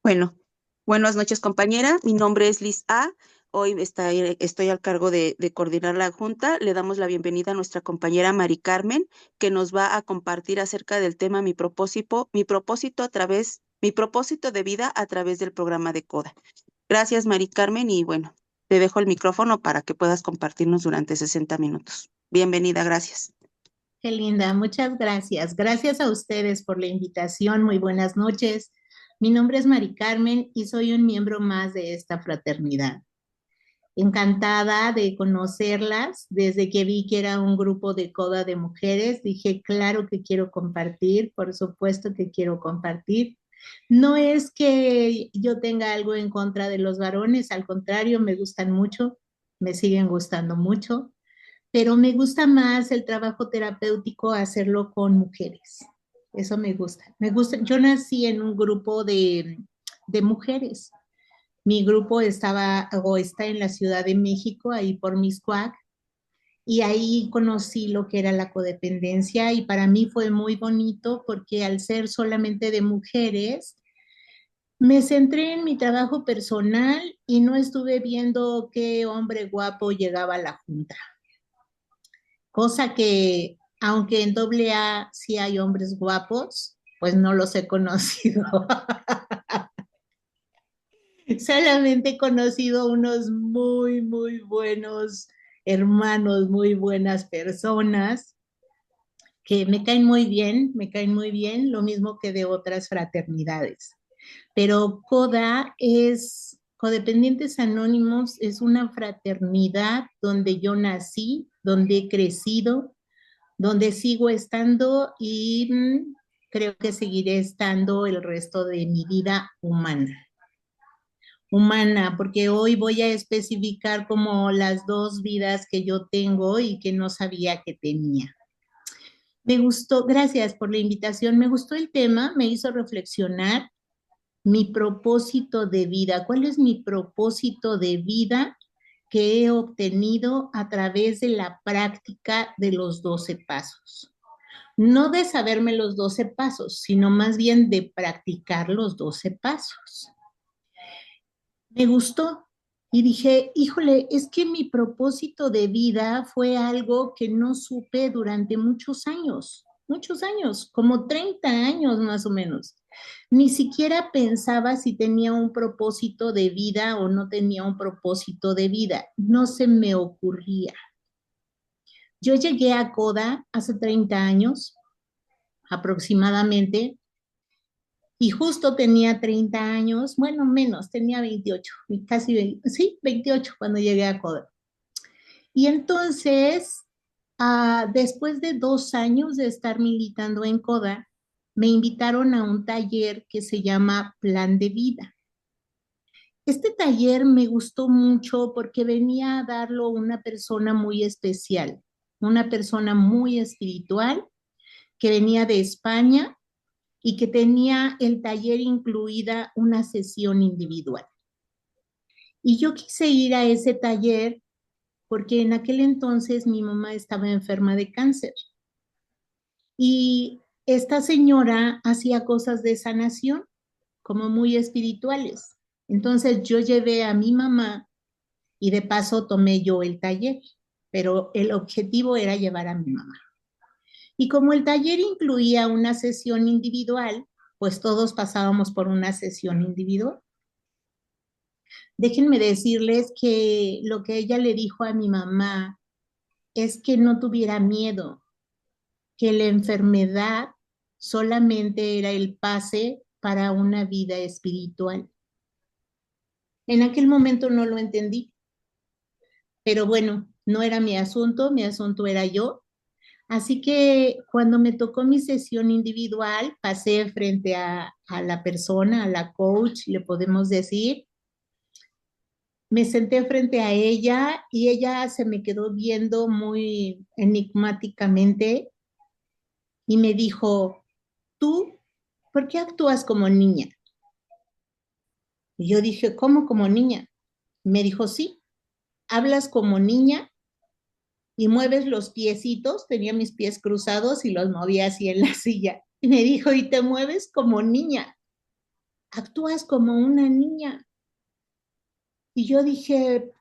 Bueno, buenas noches, compañera. Mi nombre es Liz A. Hoy estoy al cargo de coordinar la junta. Le damos la bienvenida a nuestra compañera Mari Carmen, que nos va a compartir acerca del tema mi propósito de vida a través del programa de CODA. Gracias, Mari Carmen, y bueno, te dejo el micrófono para que puedas compartirnos durante 60 minutos. Bienvenida, gracias. Qué linda, muchas gracias. Gracias a ustedes por la invitación. Muy buenas noches. Mi nombre es Mari Carmen y soy un miembro más de esta fraternidad. Encantada de conocerlas. Desde que vi que era un grupo de coda de mujeres, dije, claro que quiero compartir, por supuesto que quiero compartir. No es que yo tenga algo en contra de los varones, al contrario, me gustan mucho, me siguen gustando mucho, pero me gusta más el trabajo terapéutico hacerlo con mujeres. Eso me gusta. Me gusta. Yo nací en un grupo de mujeres. Mi grupo estaba o está en la Ciudad de México, ahí por Miscuac, y ahí conocí lo que era la codependencia y para mí fue muy bonito porque al ser solamente de mujeres, me centré en mi trabajo personal y no estuve viendo qué hombre guapo llegaba a la junta. Cosa que, aunque en doble A sí hay hombres guapos, pues no los he conocido. Solamente he conocido unos muy, muy buenos hermanos, muy buenas personas que me caen muy bien, lo mismo que de otras fraternidades. Pero Codependientes Anónimos, es una fraternidad donde yo nací, donde he crecido, donde sigo estando y creo que seguiré estando el resto de mi vida humana. Humana, porque hoy voy a especificar como las dos vidas que yo tengo y que no sabía que tenía. Me gustó, gracias por la invitación, me gustó el tema, me hizo reflexionar mi propósito de vida. ¿Cuál es mi propósito de vida que he obtenido a través de la práctica de los 12 pasos? No de saberme los 12 pasos, sino más bien de practicar los 12 pasos. Me gustó y dije, híjole, es que mi propósito de vida fue algo que no supe durante muchos años, como 30 años más o menos. Ni siquiera pensaba si tenía un propósito de vida o no tenía un propósito de vida, no se me ocurría. Yo llegué a CODA hace 30 años aproximadamente y justo tenía 30 años, bueno, menos, tenía 28, casi 20, sí, 28 cuando llegué a CODA. Y entonces, después de 2 años de estar militando en CODA, me invitaron a un taller que se llama Plan de Vida. Este taller me gustó mucho porque venía a darlo una persona muy especial, una persona muy espiritual que venía de España y que tenía el taller incluida una sesión individual. Y yo quise ir a ese taller porque en aquel entonces mi mamá estaba enferma de cáncer y esta señora hacía cosas de sanación como muy espirituales. Entonces yo llevé a mi mamá y de paso tomé yo el taller, pero el objetivo era llevar a mi mamá. Y como el taller incluía una sesión individual, pues todos pasábamos por una sesión individual. Déjenme decirles que lo que ella le dijo a mi mamá es que no tuviera miedo, que la enfermedad solamente era el pase para una vida espiritual. En aquel momento no lo entendí, pero bueno, no era mi asunto era yo. Así que cuando me tocó mi sesión individual, pasé frente a la persona, a la coach, le podemos decir, me senté frente a ella y ella se me quedó viendo muy enigmáticamente y me dijo, ¿tú por qué actúas como niña? Y yo dije, ¿cómo como niña? Me dijo, sí, hablas como niña y mueves los piecitos, tenía mis pies cruzados y los movía así en la silla. Y me dijo, y te mueves como niña. actúas como una niña. Y yo dije,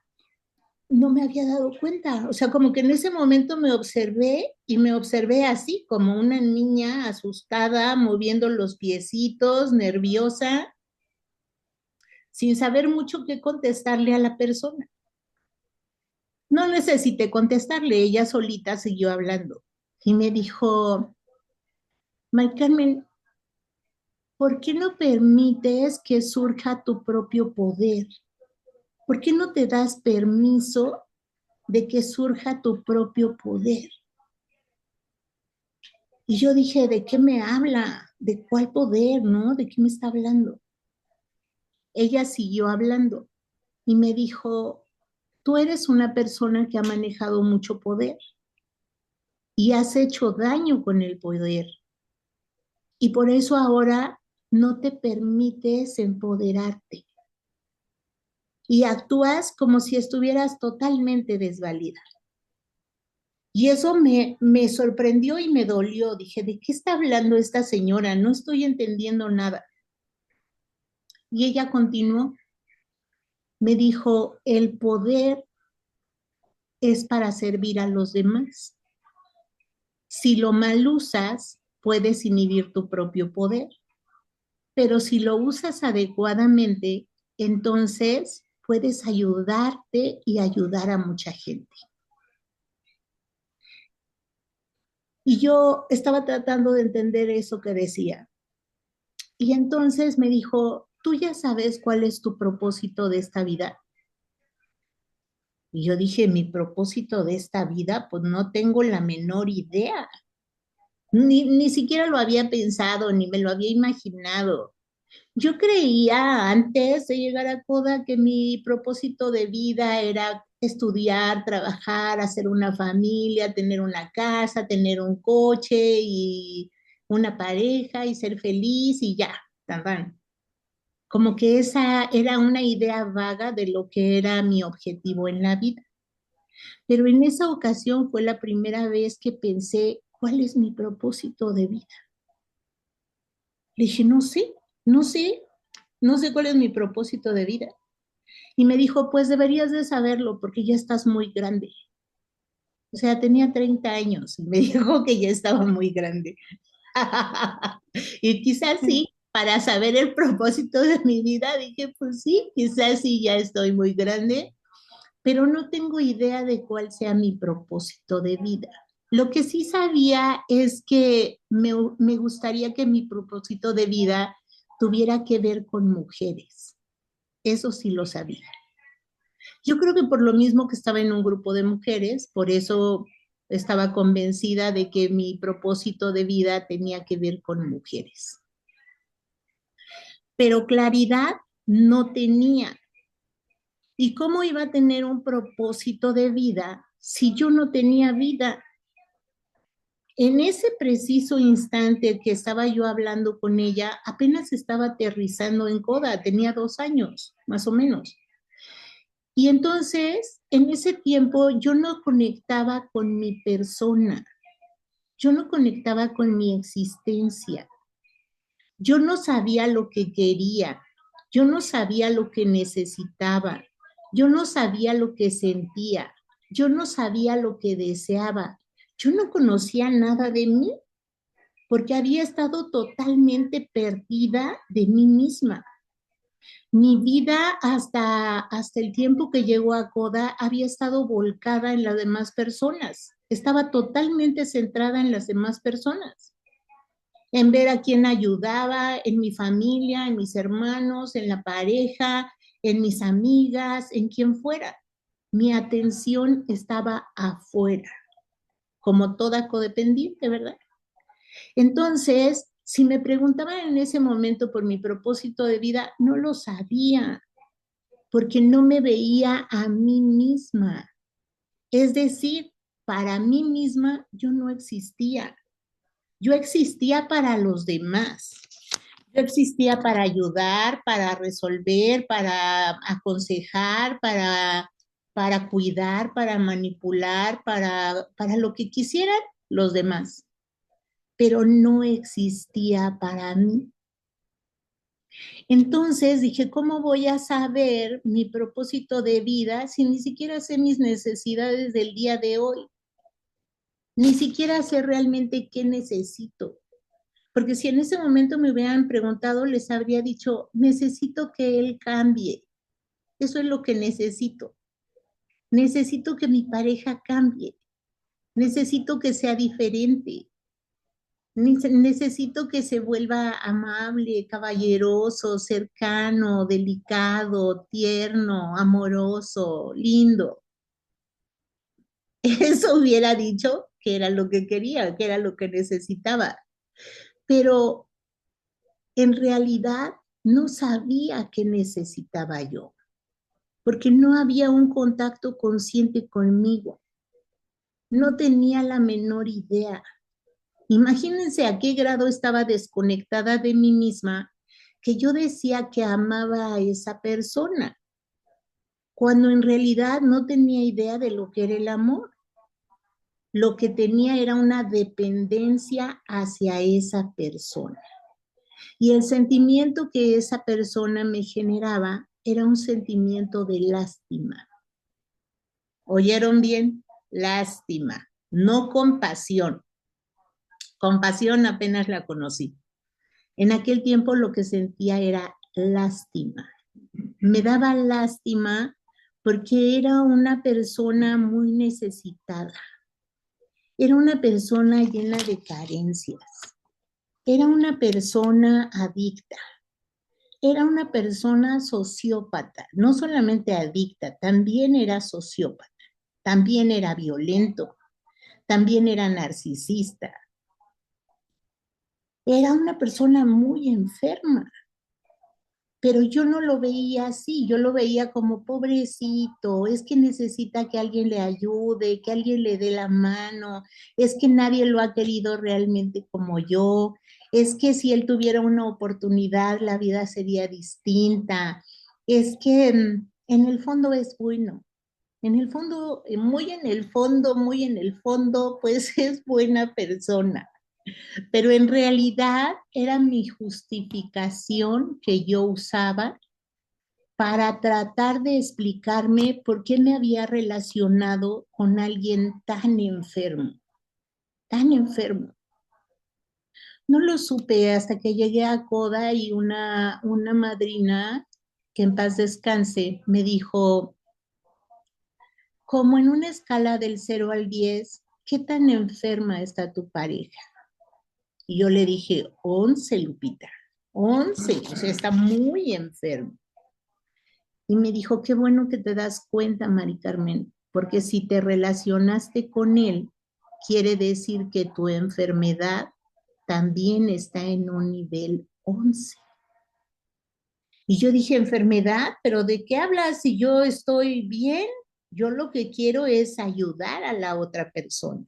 no me había dado cuenta. O sea, como que en ese momento me observé y me observé así, como una niña asustada, moviendo los piecitos, nerviosa, sin saber mucho qué contestarle a la persona. No necesité contestarle, ella solita siguió hablando. Y me dijo, Mari Carmen, ¿por qué no permites que surja tu propio poder? ¿Por qué no te das permiso de que surja tu propio poder? Y yo dije, ¿de qué me habla? ¿De cuál poder, no? ¿De qué me está hablando? Ella siguió hablando y me dijo, tú eres una persona que ha manejado mucho poder y has hecho daño con el poder. Y por eso ahora no te permites empoderarte y actúas como si estuvieras totalmente desvalida. Y eso me sorprendió y me dolió. Dije, ¿de qué está hablando esta señora? No estoy entendiendo nada. Y ella continuó, me dijo, el poder es para servir a los demás. Si lo mal usas, puedes inhibir tu propio poder. Pero si lo usas adecuadamente, entonces puedes ayudarte y ayudar a mucha gente. Y yo estaba tratando de entender eso que decía. Y entonces me dijo, ¿tú ya sabes cuál es tu propósito de esta vida? Y yo dije, mi propósito de esta vida, pues no tengo la menor idea. Ni siquiera lo había pensado, ni me lo había imaginado. Yo creía antes de llegar a Coda que mi propósito de vida era estudiar, trabajar, hacer una familia, tener una casa, tener un coche y una pareja y ser feliz y ya, tan, tan. Como que esa era una idea vaga de lo que era mi objetivo en la vida. Pero en esa ocasión fue la primera vez que pensé, ¿cuál es mi propósito de vida? Le dije, no sé, no sé, no sé cuál es mi propósito de vida. Y me dijo, pues deberías de saberlo porque ya estás muy grande. O sea, tenía 30 años y me dijo que ya estaba muy grande. Y quizás sí, para saber el propósito de mi vida, dije, pues sí, quizás sí, ya estoy muy grande, pero no tengo idea de cuál sea mi propósito de vida. Lo que sí sabía es que me gustaría que mi propósito de vida tuviera que ver con mujeres. Eso sí lo sabía. Yo creo que por lo mismo que estaba en un grupo de mujeres, por eso estaba convencida de que mi propósito de vida tenía que ver con mujeres. Pero claridad no tenía. ¿Y cómo iba a tener un propósito de vida si yo no tenía vida? En ese preciso instante que estaba yo hablando con ella, apenas estaba aterrizando en Coda, tenía 2 años, más o menos. Y entonces, en ese tiempo, yo no conectaba con mi persona, yo no conectaba con mi existencia, yo no sabía lo que quería, yo no sabía lo que necesitaba, yo no sabía lo que sentía, yo no sabía lo que deseaba, yo no conocía nada de mí porque había estado totalmente perdida de mí misma. Mi vida hasta el tiempo que llegó a Coda había estado volcada en las demás personas. Estaba totalmente centrada en las demás personas, en ver a quién ayudaba, en mi familia, en mis hermanos, en la pareja, en mis amigas, en quien fuera. Mi atención estaba afuera, como toda codependiente, ¿verdad? Entonces, si me preguntaban en ese momento por mi propósito de vida, no lo sabía, porque no me veía a mí misma. Es decir, para mí misma yo no existía. Yo existía para los demás. Yo existía para ayudar, para resolver, para aconsejar, para cuidar, para manipular, para lo que quisieran los demás. Pero no existía para mí. Entonces dije, ¿cómo voy a saber mi propósito de vida si ni siquiera sé mis necesidades del día de hoy? Ni siquiera sé realmente qué necesito. Porque si en ese momento me hubieran preguntado, les habría dicho, necesito que él cambie. Eso es lo que necesito. Necesito que mi pareja cambie. Necesito que sea diferente. Necesito que se vuelva amable, caballeroso, cercano, delicado, tierno, amoroso, lindo. Eso hubiera dicho que era lo que quería, que era lo que necesitaba. Pero en realidad no sabía qué necesitaba yo, porque no había un contacto consciente conmigo. No tenía la menor idea. Imagínense a qué grado estaba desconectada de mí misma que yo decía que amaba a esa persona, cuando en realidad no tenía idea de lo que era el amor. Lo que tenía era una dependencia hacia esa persona. Y el sentimiento que esa persona me generaba era un sentimiento de lástima. ¿Oyeron bien? Lástima, no compasión. Compasión apenas la conocí. En aquel tiempo lo que sentía era lástima. Me daba lástima porque era una persona muy necesitada. Era una persona llena de carencias. Era una persona adicta. Era una persona sociópata. No solamente adicta, también era sociópata. También era violento. También era narcisista. Era una persona muy enferma. Pero yo no lo veía así, yo lo veía como pobrecito, es que necesita que alguien le ayude, que alguien le dé la mano, es que nadie lo ha querido realmente como yo, es que si él tuviera una oportunidad la vida sería distinta, es que en el fondo es bueno, en el fondo, muy en el fondo, muy en el fondo, pues es buena persona, pero en realidad era mi justificación que yo usaba para tratar de explicarme por qué me había relacionado con alguien tan enfermo, tan enfermo. No lo supe hasta que llegué a Coda y una madrina, que en paz descanse, me dijo, como en una escala del 0 al 10, ¿qué tan enferma está tu pareja? Y yo le dije, 11, Lupita, 11, o sea, está muy enfermo. Y me dijo, qué bueno que te das cuenta, Mari Carmen, porque si te relacionaste con él, quiere decir que tu enfermedad también está en un nivel 11. Y yo dije, enfermedad, pero ¿de qué hablas si yo estoy bien? Yo lo que quiero es ayudar a la otra persona.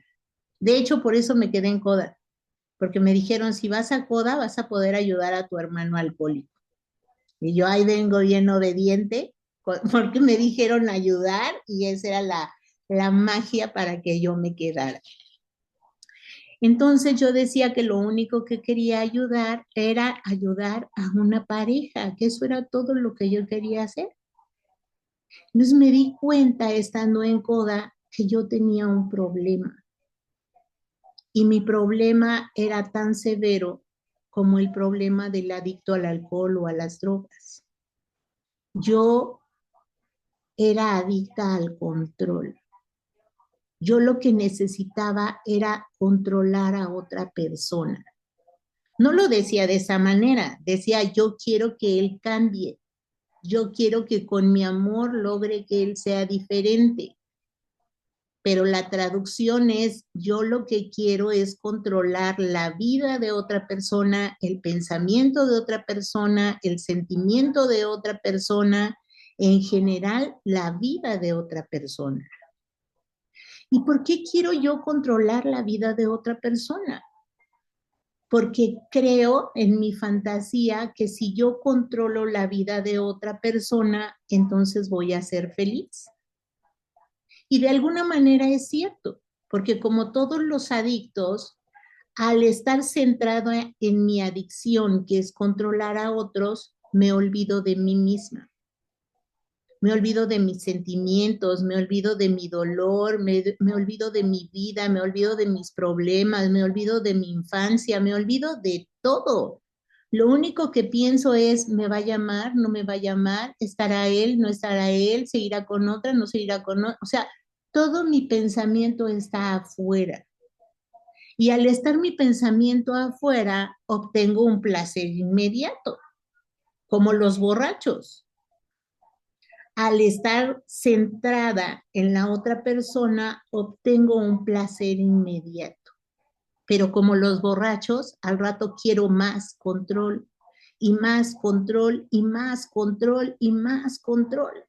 De hecho, por eso me quedé en Coda, porque me dijeron, si vas a Coda, vas a poder ayudar a tu hermano alcohólico. Y yo ahí vengo bien obediente, porque me dijeron ayudar y esa era la magia para que yo me quedara. Entonces yo decía que lo único que quería ayudar era ayudar a una pareja, que eso era todo lo que yo quería hacer. Entonces me di cuenta estando en Coda que yo tenía un problema y mi problema era tan severo como el problema del adicto al alcohol o a las drogas. Yo era adicta al control. Yo lo que necesitaba era controlar a otra persona. No lo decía de esa manera, decía yo quiero que él cambie, yo quiero que con mi amor logre que él sea diferente. Pero la traducción es yo lo que quiero es controlar la vida de otra persona, el pensamiento de otra persona, el sentimiento de otra persona, en general la vida de otra persona. ¿Y por qué quiero yo controlar la vida de otra persona? Porque creo en mi fantasía que si yo controlo la vida de otra persona, entonces voy a ser feliz. Y de alguna manera es cierto, porque como todos los adictos, al estar centrado en mi adicción, que es controlar a otros, me olvido de mí misma. Me olvido de mis sentimientos, me olvido de mi dolor, me olvido de mi vida, me olvido de mis problemas, me olvido de mi infancia, me olvido de todo. Lo único que pienso es, ¿me va a llamar? ¿No me va a llamar? ¿Estará él? ¿No estará él? ¿Se irá con otra? ¿No se irá con otra? O sea, todo mi pensamiento está afuera. Y al estar mi pensamiento afuera, obtengo un placer inmediato, como los borrachos. Al estar centrada en la otra persona, obtengo un placer inmediato. Pero como los borrachos, al rato quiero más control y más control y más control y más control,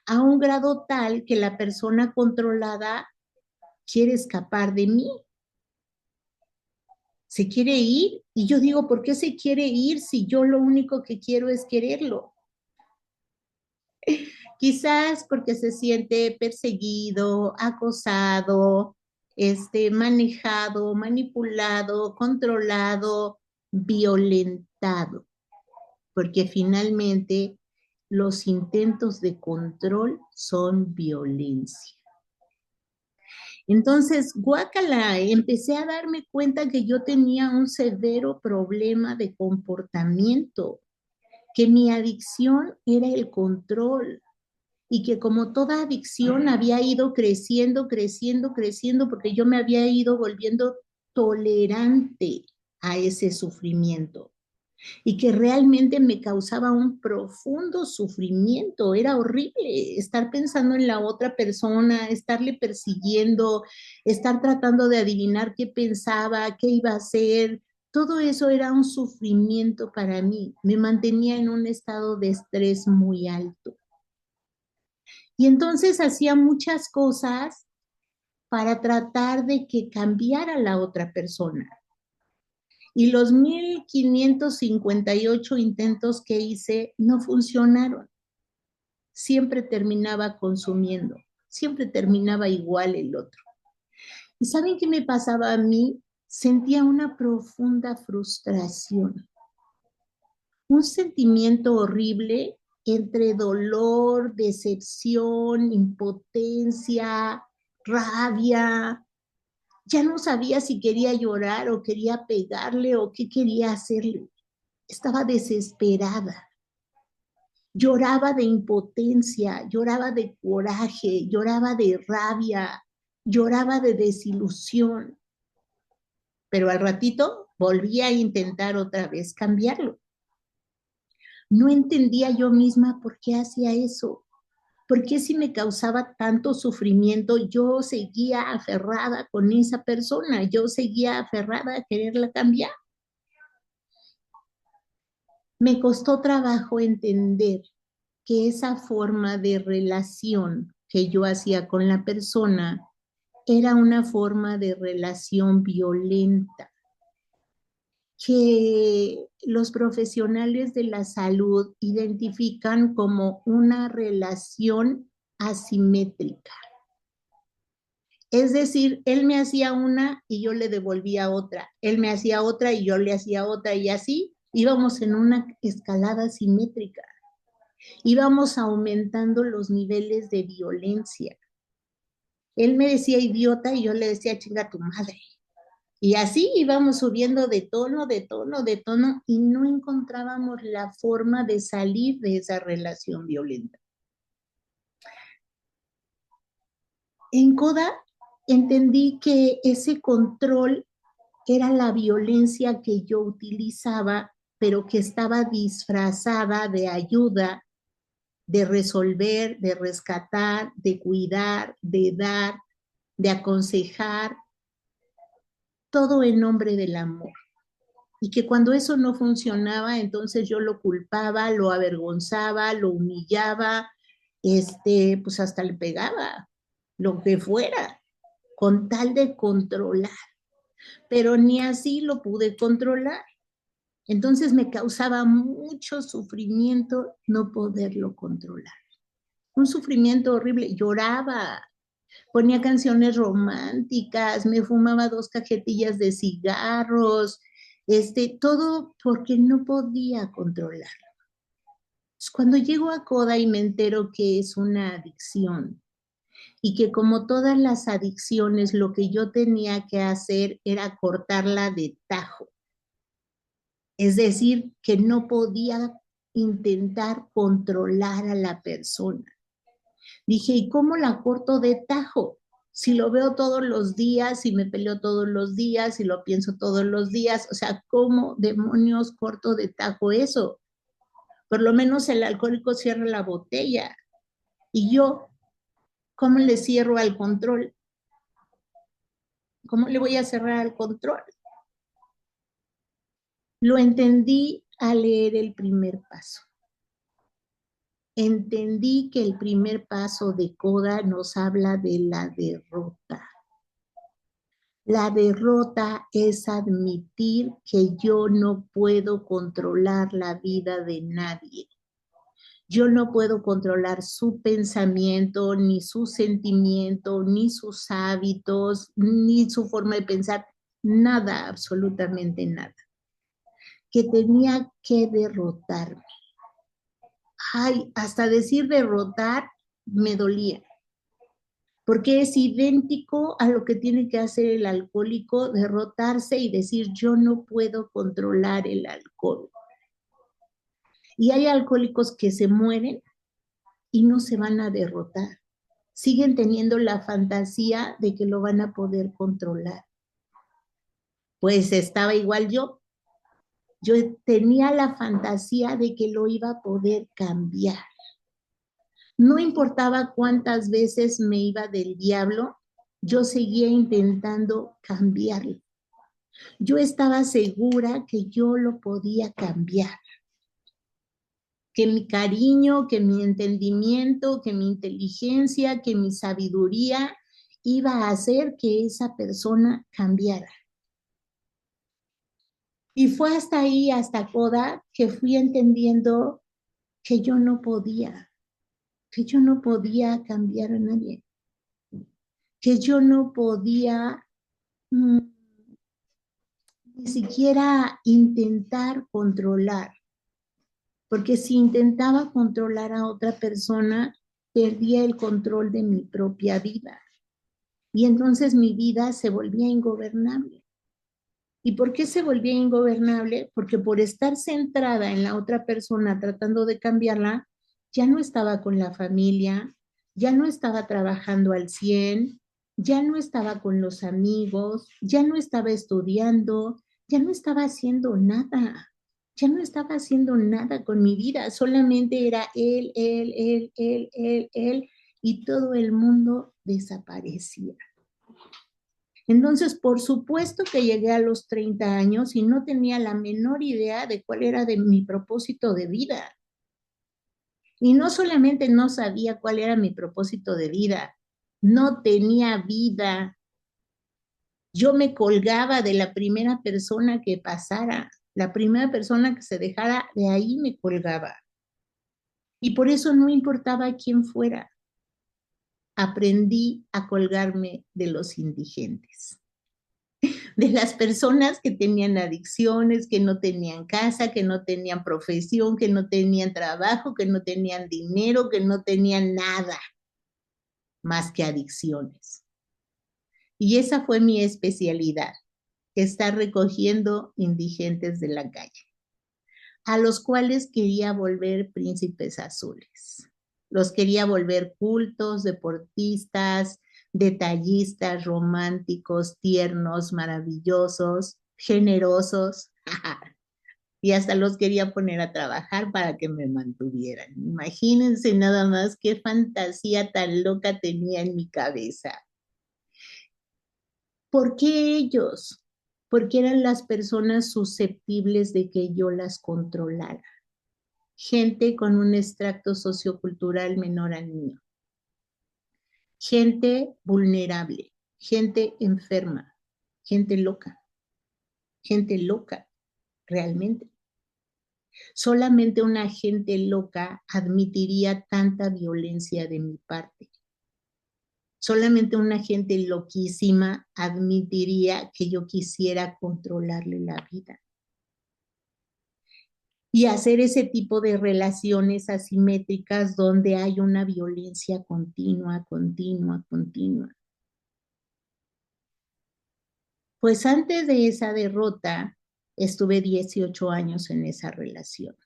a un grado tal que la persona controlada quiere escapar de mí, se quiere ir. Y yo digo, ¿por qué se quiere ir si yo lo único que quiero es quererlo? Quizás porque se siente perseguido, acosado, manejado, manipulado, controlado, violentado, porque finalmente los intentos de control son violencia. Entonces, guácala, empecé a darme cuenta que yo tenía un severo problema de comportamiento, que mi adicción era el control y que como toda adicción había ido creciendo, creciendo, creciendo, porque yo me había ido volviendo tolerante a ese sufrimiento y que realmente me causaba un profundo sufrimiento. Era horrible estar pensando en la otra persona, estarle persiguiendo, estar tratando de adivinar qué pensaba, qué iba a hacer. Todo eso era un sufrimiento para mí. Me mantenía en un estado de estrés muy alto. Y entonces hacía muchas cosas para tratar de que cambiara la otra persona. Y los 1558 intentos que hice no funcionaron. Siempre terminaba consumiendo, siempre terminaba igual el otro. ¿Y saben qué me pasaba a mí? Sentía una profunda frustración, un sentimiento horrible entre dolor, decepción, impotencia, rabia. Ya no sabía si quería llorar o quería pegarle o qué quería hacerle. Estaba desesperada. Lloraba de impotencia, lloraba de coraje, lloraba de rabia, lloraba de desilusión. Pero al ratito volvía a intentar otra vez cambiarlo. No entendía yo misma por qué hacía eso. ¿Por qué si me causaba tanto sufrimiento yo seguía aferrada con esa persona? Yo seguía aferrada a quererla cambiar. Me costó trabajo entender que esa forma de relación que yo hacía con la persona era una forma de relación violenta, que los profesionales de la salud identifican como una relación asimétrica. Es decir, él me hacía una y yo le devolvía otra, él me hacía otra y yo le hacía otra, y así íbamos en una escalada simétrica, íbamos aumentando los niveles de violencia. Él me decía idiota y yo le decía chinga tu madre. Y así íbamos subiendo de tono, de tono, de tono, y no encontrábamos la forma de salir de esa relación violenta. En Coda entendí que ese control era la violencia que yo utilizaba, pero que estaba disfrazada de ayuda, de resolver, de rescatar, de cuidar, de dar, de aconsejar, todo en nombre del amor. Y que cuando eso no funcionaba, entonces yo lo culpaba, lo avergonzaba, lo humillaba, pues hasta le pegaba, lo que fuera, con tal de controlar. Pero ni así lo pude controlar. Entonces me causaba mucho sufrimiento no poderlo controlar. Un sufrimiento horrible. Lloraba, ponía canciones románticas, me fumaba 2 cajetillas de cigarros, Todo porque no podía controlar. Cuando llego a Coda y me entero que es una adicción y que como todas las adicciones, lo que yo tenía que hacer era cortarla de tajo. Es decir, que no podía intentar controlar a la persona. Dije, ¿y cómo la corto de tajo? Si lo veo todos los días, si me peleo todos los días, si lo pienso todos los días, o sea, ¿cómo demonios corto de tajo eso? Por lo menos el alcohólico cierra la botella. Y yo, ¿cómo le cierro al control? ¿Cómo le voy a cerrar al control? Lo entendí al leer el primer paso. Entendí que el primer paso de Coda nos habla de la derrota. La derrota es admitir que yo no puedo controlar la vida de nadie. Yo no puedo controlar su pensamiento, ni su sentimiento, ni sus hábitos, ni su forma de pensar, nada, absolutamente nada. Que tenía que derrotarme. Ay, hasta decir derrotar me dolía, porque es idéntico a lo que tiene que hacer el alcohólico, derrotarse y decir yo no puedo controlar el alcohol. Y hay alcohólicos que se mueren y no se van a derrotar. Siguen teniendo la fantasía de que lo van a poder controlar. Pues estaba igual yo. Yo tenía la fantasía de que lo iba a poder cambiar. No importaba cuántas veces me iba del diablo, yo seguía intentando cambiarlo. Yo estaba segura que yo lo podía cambiar, que mi cariño, que mi entendimiento, que mi inteligencia, que mi sabiduría iba a hacer que esa persona cambiara. Y fue hasta ahí, hasta Coda, que fui entendiendo que yo no podía, cambiar a nadie, que yo no podía ni siquiera intentar controlar, porque si intentaba controlar a otra persona, perdía el control de mi propia vida. Y entonces mi vida se volvía ingobernable. ¿Y por qué se volvía ingobernable? Porque por estar centrada en la otra persona tratando de cambiarla, ya no estaba con la familia, ya no estaba trabajando al 100, ya no estaba con los amigos, ya no estaba estudiando, ya no estaba haciendo nada, ya no estaba haciendo nada con mi vida, solamente era él, y todo el mundo desaparecía. Entonces, por supuesto que llegué a los 30 años y no tenía la menor idea de cuál era de mi propósito de vida. Y no solamente no sabía cuál era mi propósito de vida, no tenía vida. Yo me colgaba de la primera persona que pasara, la primera persona que se dejara, de ahí me colgaba. Y por eso no importaba quién fuera. Aprendí a colgarme de los indigentes, de las personas que tenían adicciones, que no tenían casa, que no tenían profesión, que no tenían trabajo, que no tenían dinero, que no tenían nada más que adicciones. Y esa fue mi especialidad, estar recogiendo indigentes de la calle, a los cuales quería volver príncipes azules. Los quería volver cultos, deportistas, detallistas, románticos, tiernos, maravillosos, generosos, y hasta los quería poner a trabajar para que me mantuvieran. Imagínense nada más qué fantasía tan loca tenía en mi cabeza. ¿Por qué ellos? Porque eran las personas susceptibles de que yo las controlara. Gente con un extracto sociocultural menor al mío. Gente vulnerable, gente enferma, gente loca, realmente. Solamente una gente loca admitiría tanta violencia de mi parte. Solamente una gente loquísima admitiría que yo quisiera controlarle la vida. y hacer ese tipo de relaciones asimétricas donde hay una violencia continua, continua, continua. Pues antes de esa derrota, estuve 18 años en esa relación.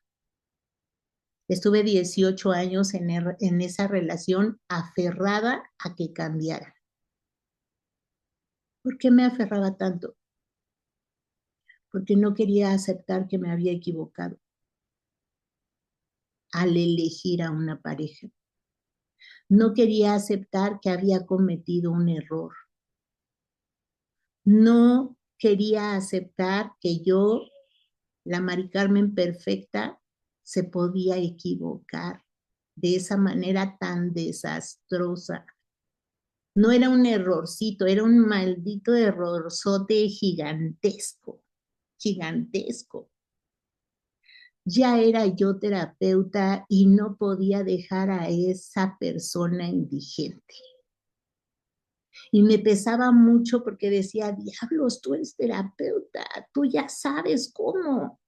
Estuve 18 años en esa relación aferrada a que cambiara. ¿Por qué me aferraba tanto? Porque no quería aceptar que me había equivocado al elegir a una pareja. No quería aceptar que había cometido un error. No quería aceptar que yo, la Mari Carmen perfecta, se podía equivocar de esa manera tan desastrosa. No era un errorcito, era un maldito errorzote gigantesco, gigantesco. Ya era yo terapeuta y no podía dejar a esa persona indigente. Y me pesaba mucho porque decía, diablos, tú eres terapeuta, tú ya sabes cómo.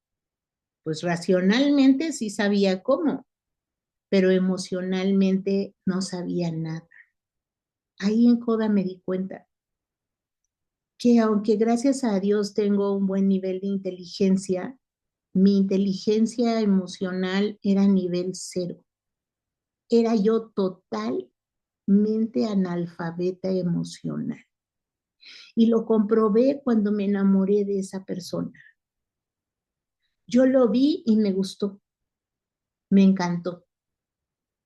Pues racionalmente sí sabía cómo, pero emocionalmente no sabía nada. Ahí en Coda me di cuenta que aunque gracias a Dios tengo un buen nivel de inteligencia, mi inteligencia emocional era nivel cero. Era yo totalmente analfabeta emocional. Y lo comprobé cuando me enamoré de esa persona. Yo lo vi y me gustó, me encantó.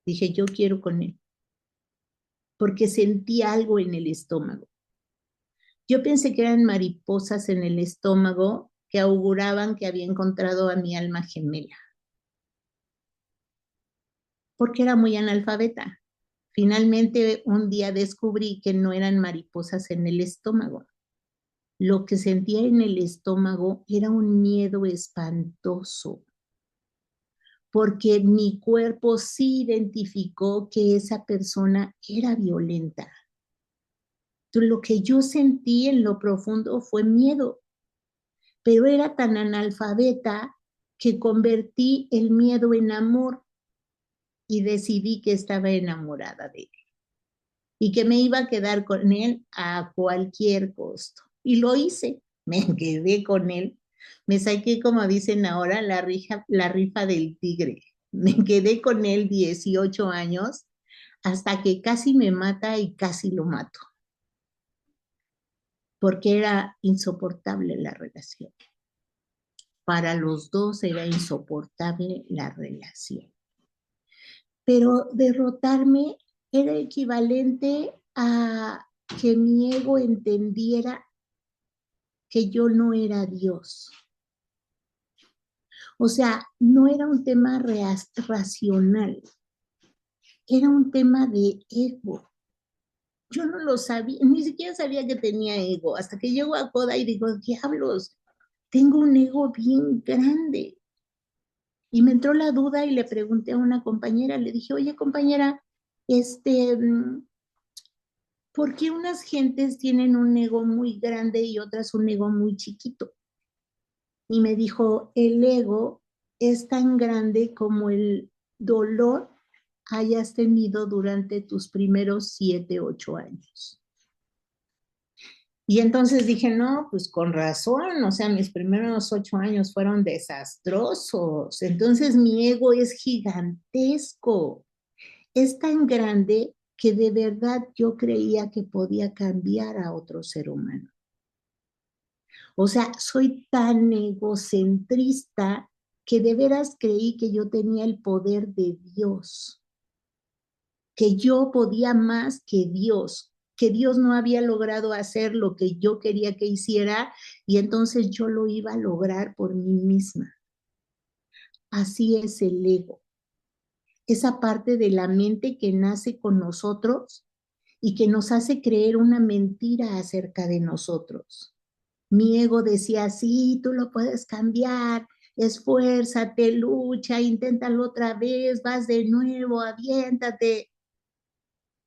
Dije, yo quiero con él, porque sentí algo en el estómago. Yo pensé que eran mariposas en el estómago que auguraban que había encontrado a mi alma gemela, porque era muy analfabeta. Finalmente, un día descubrí que no eran mariposas en el estómago. Lo que sentía en el estómago era un miedo espantoso, porque mi cuerpo sí identificó que esa persona era violenta. Entonces, lo que yo sentí en lo profundo fue miedo, pero era tan analfabeta que convertí el miedo en amor y decidí que estaba enamorada de él y que me iba a quedar con él a cualquier costo. Y lo hice, me quedé con él. Me saqué, como dicen ahora, la rifa del tigre. Me quedé con él 18 años hasta que casi me mata y casi lo mato, porque era insoportable la relación. Para los dos era insoportable la relación. Pero derrotarme era equivalente a que mi ego entendiera que yo no era Dios. O sea, no era un tema racional, era un tema de ego. Yo no lo sabía, ni siquiera sabía que tenía ego, hasta que llego a Coda y digo, diablos, tengo un ego bien grande. Y me entró la duda y le pregunté a una compañera, le dije, oye compañera, este, ¿por qué unas gentes tienen un ego muy grande y otras un ego muy chiquito? Y me dijo, el ego es tan grande como el dolor hayas tenido durante tus primeros 7, 8 años. Y entonces dije, no, pues con razón, o sea, mis primeros 8 años fueron desastrosos. Entonces mi ego es gigantesco, es tan grande que de verdad yo creía que podía cambiar a otro ser humano. O sea, soy tan egocentrista que de veras creí que yo tenía el poder de Dios, que yo podía más que Dios no había logrado hacer lo que yo quería que hiciera y entonces yo lo iba a lograr por mí misma. Así es el ego, esa parte de la mente que nace con nosotros y que nos hace creer una mentira acerca de nosotros. Mi ego decía, sí, tú lo puedes cambiar, esfuérzate, lucha, inténtalo otra vez, vas de nuevo, aviéntate,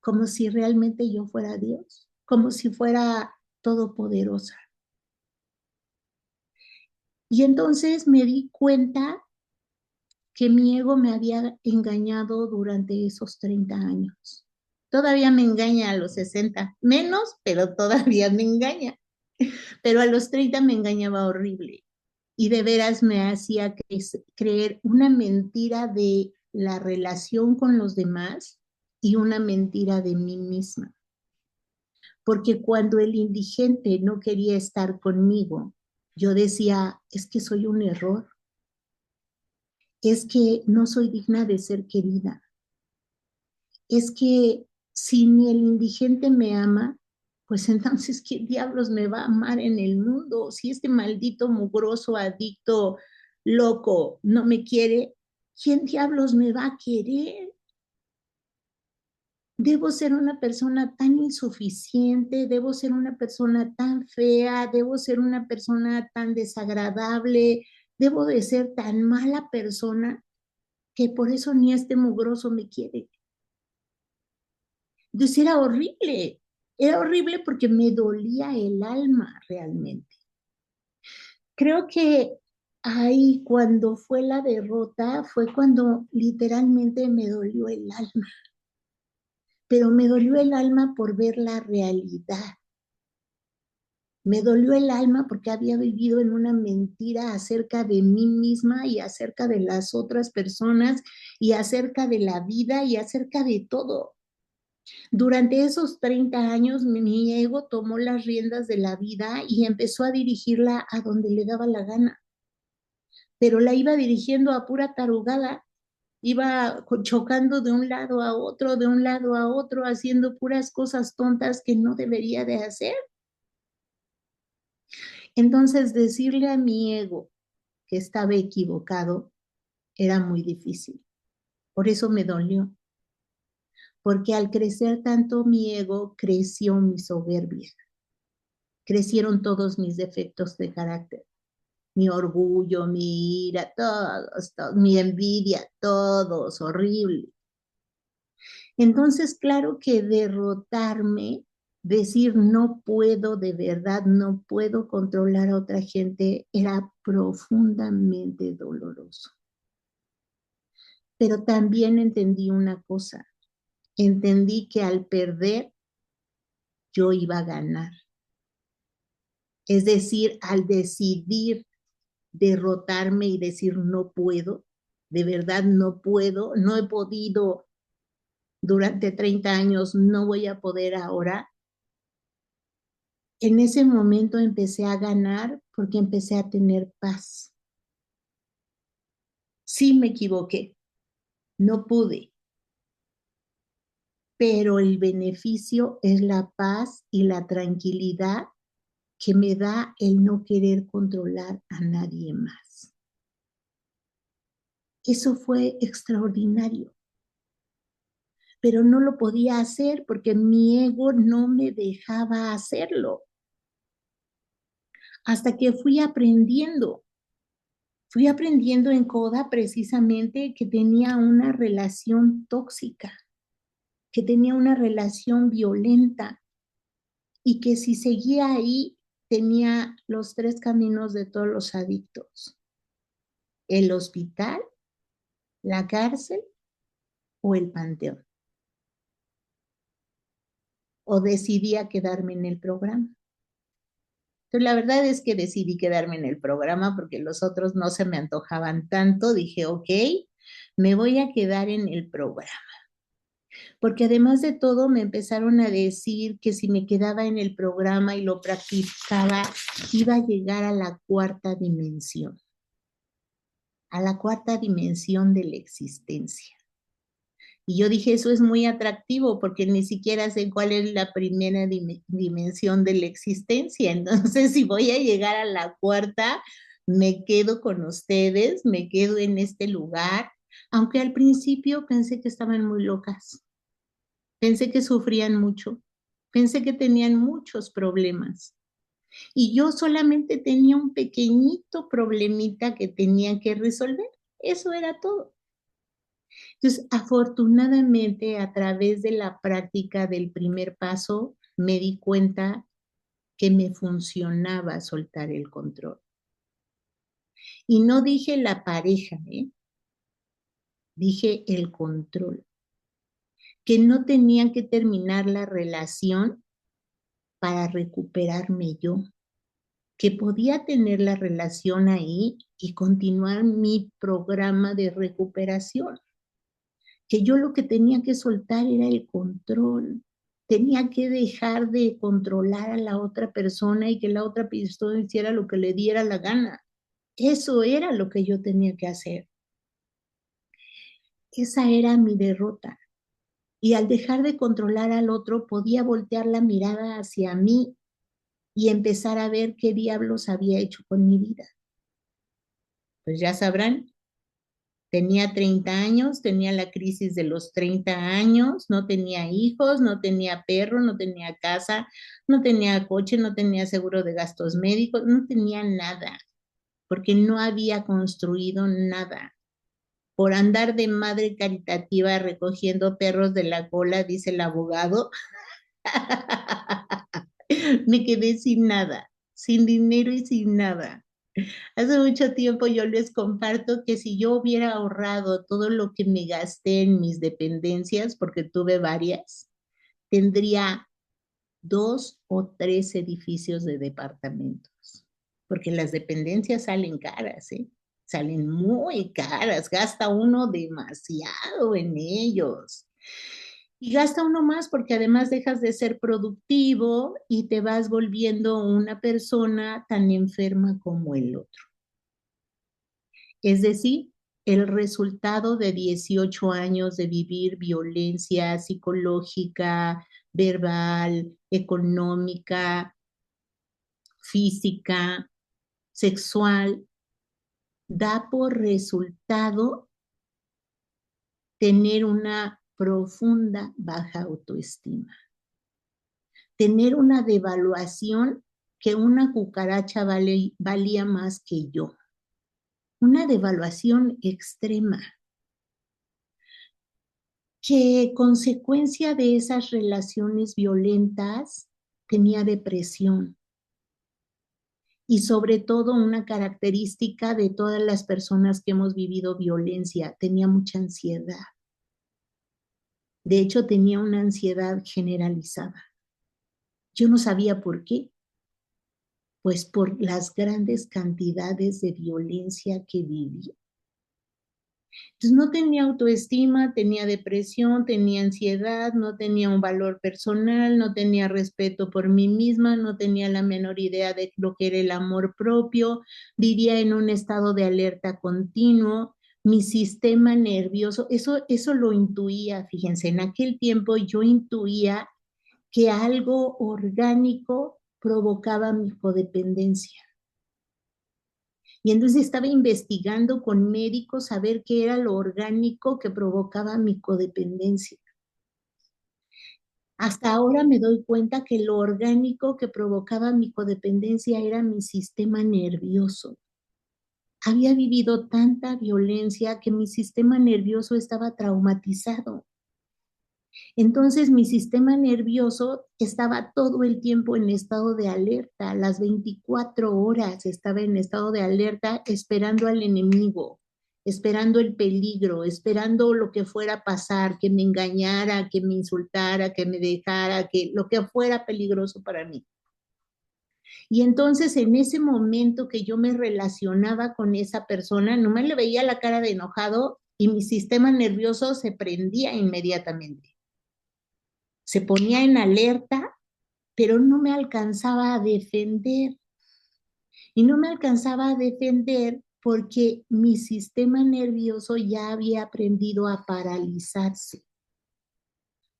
como si realmente yo fuera Dios, como si fuera todopoderosa. Y entonces me di cuenta que mi ego me había engañado durante esos 30 años. Todavía me engaña a los 60, menos, pero todavía me engaña. Pero a los 30 me engañaba horrible y de veras me hacía creer una mentira de la relación con los demás y una mentira de mí misma. Porque cuando el indigente no quería estar conmigo, yo decía, es que soy un error, es que no soy digna de ser querida, es que si ni el indigente me ama, pues entonces, ¿qué diablos me va a amar en el mundo? Si este maldito mugroso, adicto, loco, no me quiere, ¿quién diablos me va a querer? Debo ser una persona tan insuficiente, debo ser una persona tan fea, debo ser una persona tan desagradable, debo de ser tan mala persona que por eso ni este mugroso me quiere. Entonces era horrible porque me dolía el alma realmente. Creo que ahí cuando fue la derrota fue cuando literalmente me dolió el alma, pero me dolió el alma por ver la realidad. Me dolió el alma porque había vivido en una mentira acerca de mí misma y acerca de las otras personas y acerca de la vida y acerca de todo. Durante esos 30 años, mi ego tomó las riendas de la vida y empezó a dirigirla a donde le daba la gana, pero la iba dirigiendo a pura tarugada, iba chocando de un lado a otro, de un lado a otro, haciendo puras cosas tontas que no debería de hacer. Entonces, decirle a mi ego que estaba equivocado era muy difícil. Por eso me dolió, porque al crecer tanto mi ego, creció mi soberbia, crecieron todos mis defectos de carácter, mi orgullo, mi ira, todos, mi envidia, todos, horrible. Entonces, claro que derrotarme, decir no puedo, de verdad, no puedo controlar a otra gente, era profundamente doloroso. Pero también entendí una cosa, entendí que al perder yo iba a ganar. Es decir, al decidir derrotarme y decir no puedo, de verdad no puedo, no he podido durante 30 años, no voy a poder ahora. En ese momento empecé a ganar porque empecé a tener paz. Sí me equivoqué, no pude, pero el beneficio es la paz y la tranquilidad que me da el no querer controlar a nadie más. Eso fue extraordinario, pero no lo podía hacer porque mi ego no me dejaba hacerlo. Hasta que fui aprendiendo en Coda precisamente que tenía una relación tóxica, que tenía una relación violenta y que si seguía ahí tenía los 3 caminos de todos los adictos: el hospital, la cárcel o el panteón. O decidía quedarme en el programa. Entonces, la verdad es que decidí quedarme en el programa porque los otros no se me antojaban tanto. Dije, ok, me voy a quedar en el programa. Porque además de todo me empezaron a decir que si me quedaba en el programa y lo practicaba, iba a llegar a la cuarta dimensión de la existencia. Y yo dije, eso es muy atractivo porque ni siquiera sé cuál es la primera dimensión de la existencia. Entonces, si voy a llegar a la cuarta, me quedo con ustedes, me quedo en este lugar, aunque al principio pensé que estaban muy locas, pensé que sufrían mucho, pensé que tenían muchos problemas. Y yo solamente tenía un pequeñito problemita que tenía que resolver. Eso era todo. Entonces, afortunadamente, a través de la práctica del primer paso, me di cuenta que me funcionaba soltar el control. Y no dije la pareja, ¿eh? dije el control, que no tenía que terminar la relación para recuperarme yo, que podía tener la relación ahí y continuar mi programa de recuperación, que yo lo que tenía que soltar era el control, tenía que dejar de controlar a la otra persona y que la otra persona hiciera lo que le diera la gana. Eso era lo que yo tenía que hacer. Esa era mi derrota. Y al dejar de controlar al otro, podía voltear la mirada hacia mí y empezar a ver qué diablos había hecho con mi vida. Pues ya sabrán, tenía 30 años, tenía la crisis de los 30 años, no tenía hijos, no tenía perro, no tenía casa, no tenía coche, no tenía seguro de gastos médicos, no tenía nada, porque no había construido nada. Por andar de madre caritativa recogiendo perros de la cola, dice el abogado, me quedé sin nada, sin dinero y sin nada. Hace mucho tiempo yo les comparto que si yo hubiera ahorrado todo lo que me gasté en mis dependencias, porque tuve varias, tendría 2 o 3 edificios de departamentos, porque las dependencias salen caras, ¿eh? Salen muy caras, gasta uno demasiado en ellos. Y gasta uno más porque además dejas de ser productivo y te vas volviendo una persona tan enferma como el otro. Es decir, el resultado de 18 años de vivir violencia psicológica, verbal, económica, física, sexual, da por resultado tener una profunda baja autoestima, tener una devaluación que una cucaracha valía más que yo, una devaluación extrema, que consecuencia de esas relaciones violentas tenía depresión y sobre todo una característica de todas las personas que hemos vivido violencia, tenía mucha ansiedad. De hecho, tenía una ansiedad generalizada. Yo no sabía por qué, pues por las grandes cantidades de violencia que viví. Entonces no tenía autoestima, tenía depresión, tenía ansiedad, no tenía un valor personal, no tenía respeto por mí misma, no tenía la menor idea de lo que era el amor propio, vivía en un estado de alerta continuo, mi sistema nervioso, eso lo intuía, fíjense, en aquel tiempo yo intuía que algo orgánico provocaba mi codependencia. Y entonces estaba investigando con médicos a ver qué era lo orgánico que provocaba mi codependencia. Hasta ahora me doy cuenta que lo orgánico que provocaba mi codependencia era mi sistema nervioso. Había vivido tanta violencia que mi sistema nervioso estaba traumatizado. Entonces mi sistema nervioso estaba todo el tiempo en estado de alerta, las 24 horas estaba en estado de alerta esperando al enemigo, esperando el peligro, esperando lo que fuera a pasar, que me engañara, que me insultara, que me dejara, que lo que fuera peligroso para mí. Y entonces en ese momento que yo me relacionaba con esa persona, nomás le veía la cara de enojado y mi sistema nervioso se prendía inmediatamente. Se ponía en alerta, pero no me alcanzaba a defender. Y no me alcanzaba a defender porque mi sistema nervioso ya había aprendido a paralizarse.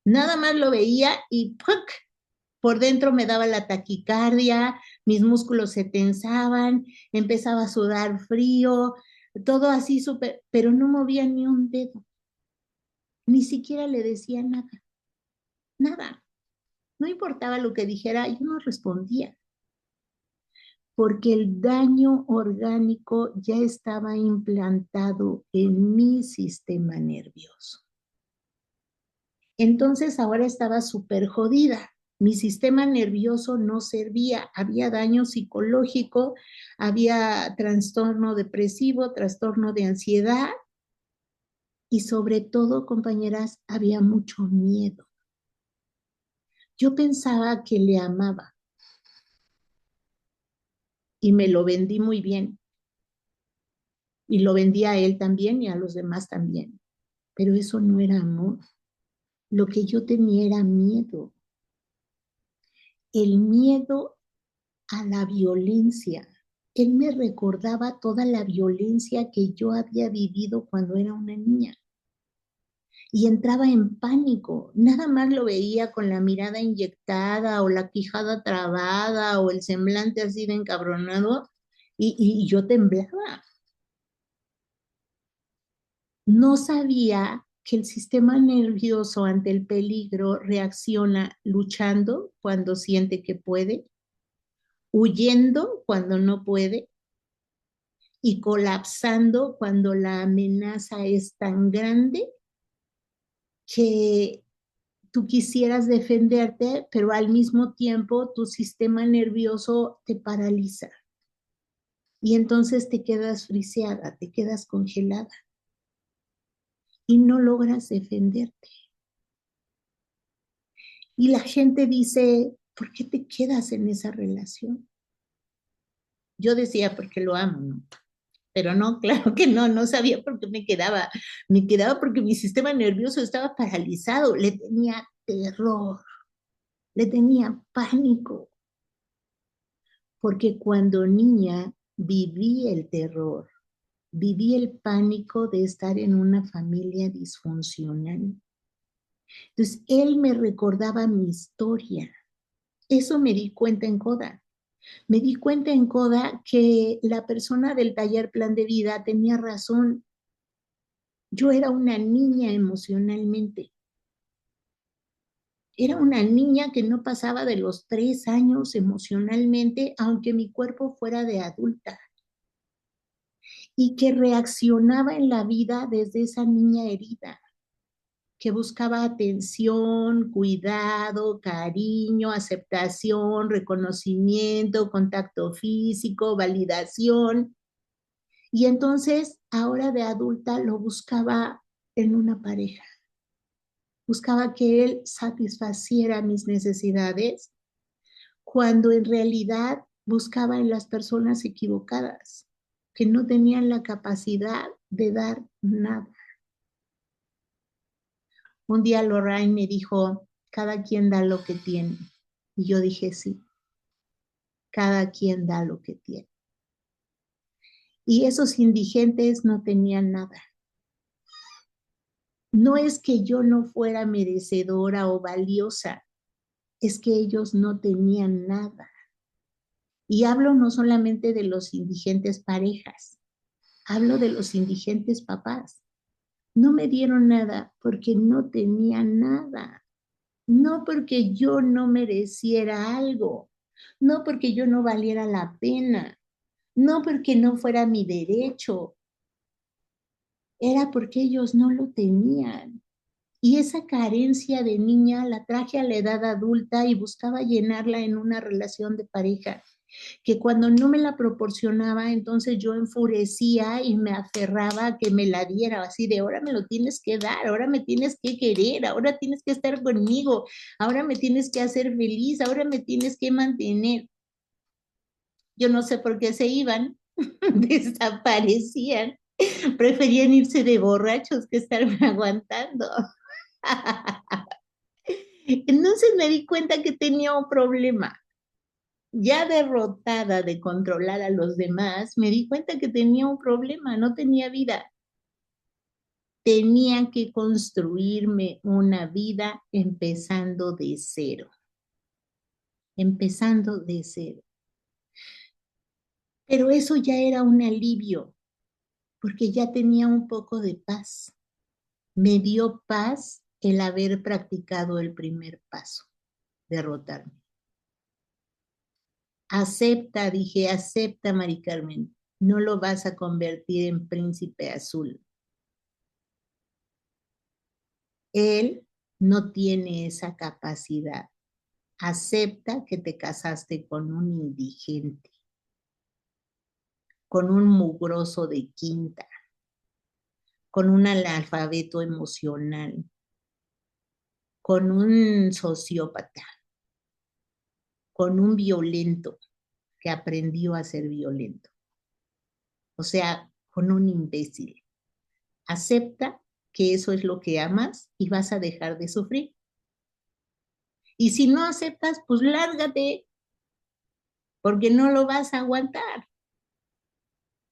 Nada más lo veía y ¡puc! Por dentro me daba la taquicardia, mis músculos se tensaban, empezaba a sudar frío, todo así súper, pero no movía ni un dedo. Ni siquiera le decía nada, nada. No importaba lo que dijera, yo no respondía, porque el daño orgánico ya estaba implantado en mi sistema nervioso. Entonces ahora estaba súper jodida. Mi sistema nervioso no servía, había daño psicológico, había trastorno depresivo, trastorno de ansiedad, Y sobre todo, compañeras, había mucho miedo. Yo pensaba que le amaba y me lo vendí muy bien. Y lo vendí a él también y a los demás también. Pero eso no era amor. Lo que yo tenía era miedo. El miedo a la violencia. Él me recordaba toda la violencia que yo había vivido cuando era una niña. Y entraba en pánico. Nada más lo veía con la mirada inyectada o la quijada trabada o el semblante así de encabronado y yo temblaba. No sabía que el sistema nervioso ante el peligro reacciona luchando cuando siente que puede, huyendo cuando no puede y colapsando cuando la amenaza es tan grande que tú quisieras defenderte, pero al mismo tiempo tu sistema nervioso te paraliza y entonces te quedas friseada, te quedas congelada y no logras defenderte. Y la gente dice, ¿por qué te quedas en esa relación? Yo decía, porque lo amo, ¿no? Pero no, claro que no, no sabía por qué me quedaba porque mi sistema nervioso estaba paralizado, le tenía terror, le tenía pánico, porque cuando niña viví el terror, viví el pánico de estar en una familia disfuncional. Entonces, él me recordaba mi historia. Eso me di cuenta en Coda. Me di cuenta en Coda que la persona del taller Plan de Vida tenía razón. Yo era una niña emocionalmente. Era una niña que no pasaba de los 3 años emocionalmente, aunque mi cuerpo fuera de adulta. Y que reaccionaba en la vida desde esa niña herida, que buscaba atención, cuidado, cariño, aceptación, reconocimiento, contacto físico, validación. Y entonces, ahora de adulta, lo buscaba en una pareja. Buscaba que él satisfaciera mis necesidades, cuando en realidad buscaba en las personas equivocadas, que no tenían la capacidad de dar nada. Un día Lorraine me dijo, cada quien da lo que tiene. Y yo dije, sí, cada quien da lo que tiene. Y esos indigentes no tenían nada. No es que yo no fuera merecedora o valiosa, es que ellos no tenían nada. Y hablo no solamente de los indigentes parejas, hablo de los indigentes papás. No me dieron nada porque no tenían nada. No porque yo no mereciera algo, no porque yo no valiera la pena, no porque no fuera mi derecho, era porque ellos no lo tenían. Y esa carencia de niña la traje a la edad adulta y buscaba llenarla en una relación de pareja, que cuando no me la proporcionaba, entonces yo enfurecía y me aferraba a que me la diera, así de ahora me lo tienes que dar, ahora me tienes que querer, ahora tienes que estar conmigo, ahora me tienes que hacer feliz, ahora me tienes que mantener. Yo no sé por qué se iban, desaparecían, preferían irse de borrachos que estarme aguantando. Entonces me di cuenta que tenía un problema. Ya derrotada de controlar a los demás, me di cuenta que tenía un problema, no tenía vida. Tenía que construirme una vida empezando de cero, empezando de cero. Pero eso ya era un alivio, porque ya tenía un poco de paz. Me dio paz el haber practicado el primer paso, derrotarme. Acepta, dije, acepta, Mari Carmen, no lo vas a convertir en príncipe azul. Él no tiene esa capacidad. Acepta que te casaste con un indigente, con un mugroso de quinta, con un analfabeto emocional, con un sociópata, con un violento que aprendió a ser violento. O sea, con un imbécil. Acepta que eso es lo que amas y vas a dejar de sufrir. Y si no aceptas, pues lárgate, porque no lo vas a aguantar.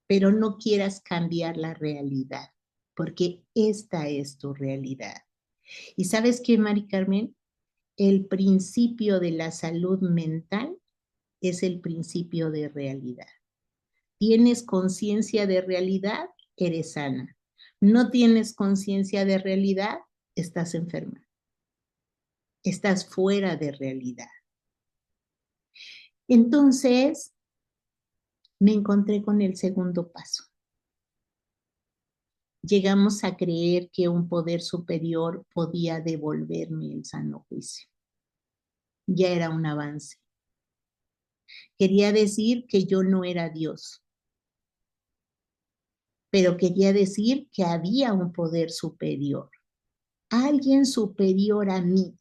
Pero no quieras cambiar la realidad, porque esta es tu realidad. ¿Y sabes qué, Mari Carmen? El principio de la salud mental es el principio de realidad. ¿Tienes conciencia de realidad? Eres sana. ¿No tienes conciencia de realidad? Estás enferma. Estás fuera de realidad. Entonces, me encontré con el segundo paso. Llegamos a creer que un poder superior podía devolverme el sano juicio. Ya era un avance. Quería decir que yo no era Dios, pero quería decir que había un poder superior, alguien superior a mí,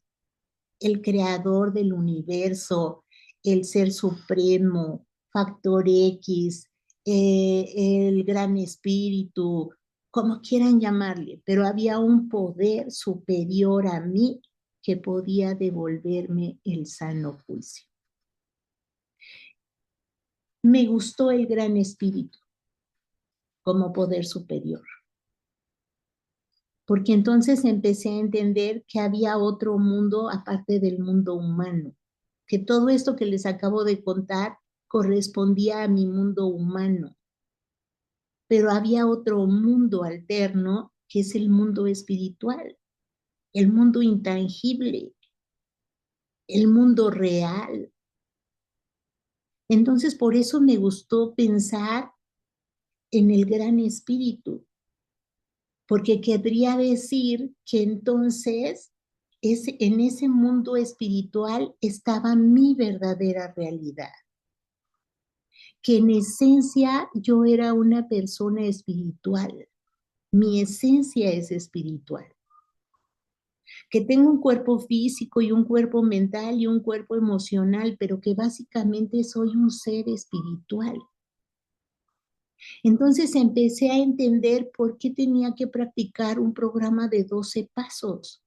el creador del universo, el ser supremo, factor X, el gran espíritu, como quieran llamarle, pero había un poder superior a mí que podía devolverme el sano juicio. Me gustó el gran espíritu como poder superior, porque entonces empecé a entender que había otro mundo aparte del mundo humano, que todo esto que les acabo de contar correspondía a mi mundo humano, pero había otro mundo alterno que es el mundo espiritual, el mundo intangible, el mundo real. Entonces, por eso me gustó pensar en el gran espíritu, porque querría decir que entonces en ese mundo espiritual estaba mi verdadera realidad, que en esencia yo era una persona espiritual, mi esencia es espiritual, que tengo un cuerpo físico y un cuerpo mental y un cuerpo emocional, pero que básicamente soy un ser espiritual. Entonces empecé a entender por qué tenía que practicar un programa de 12 pasos,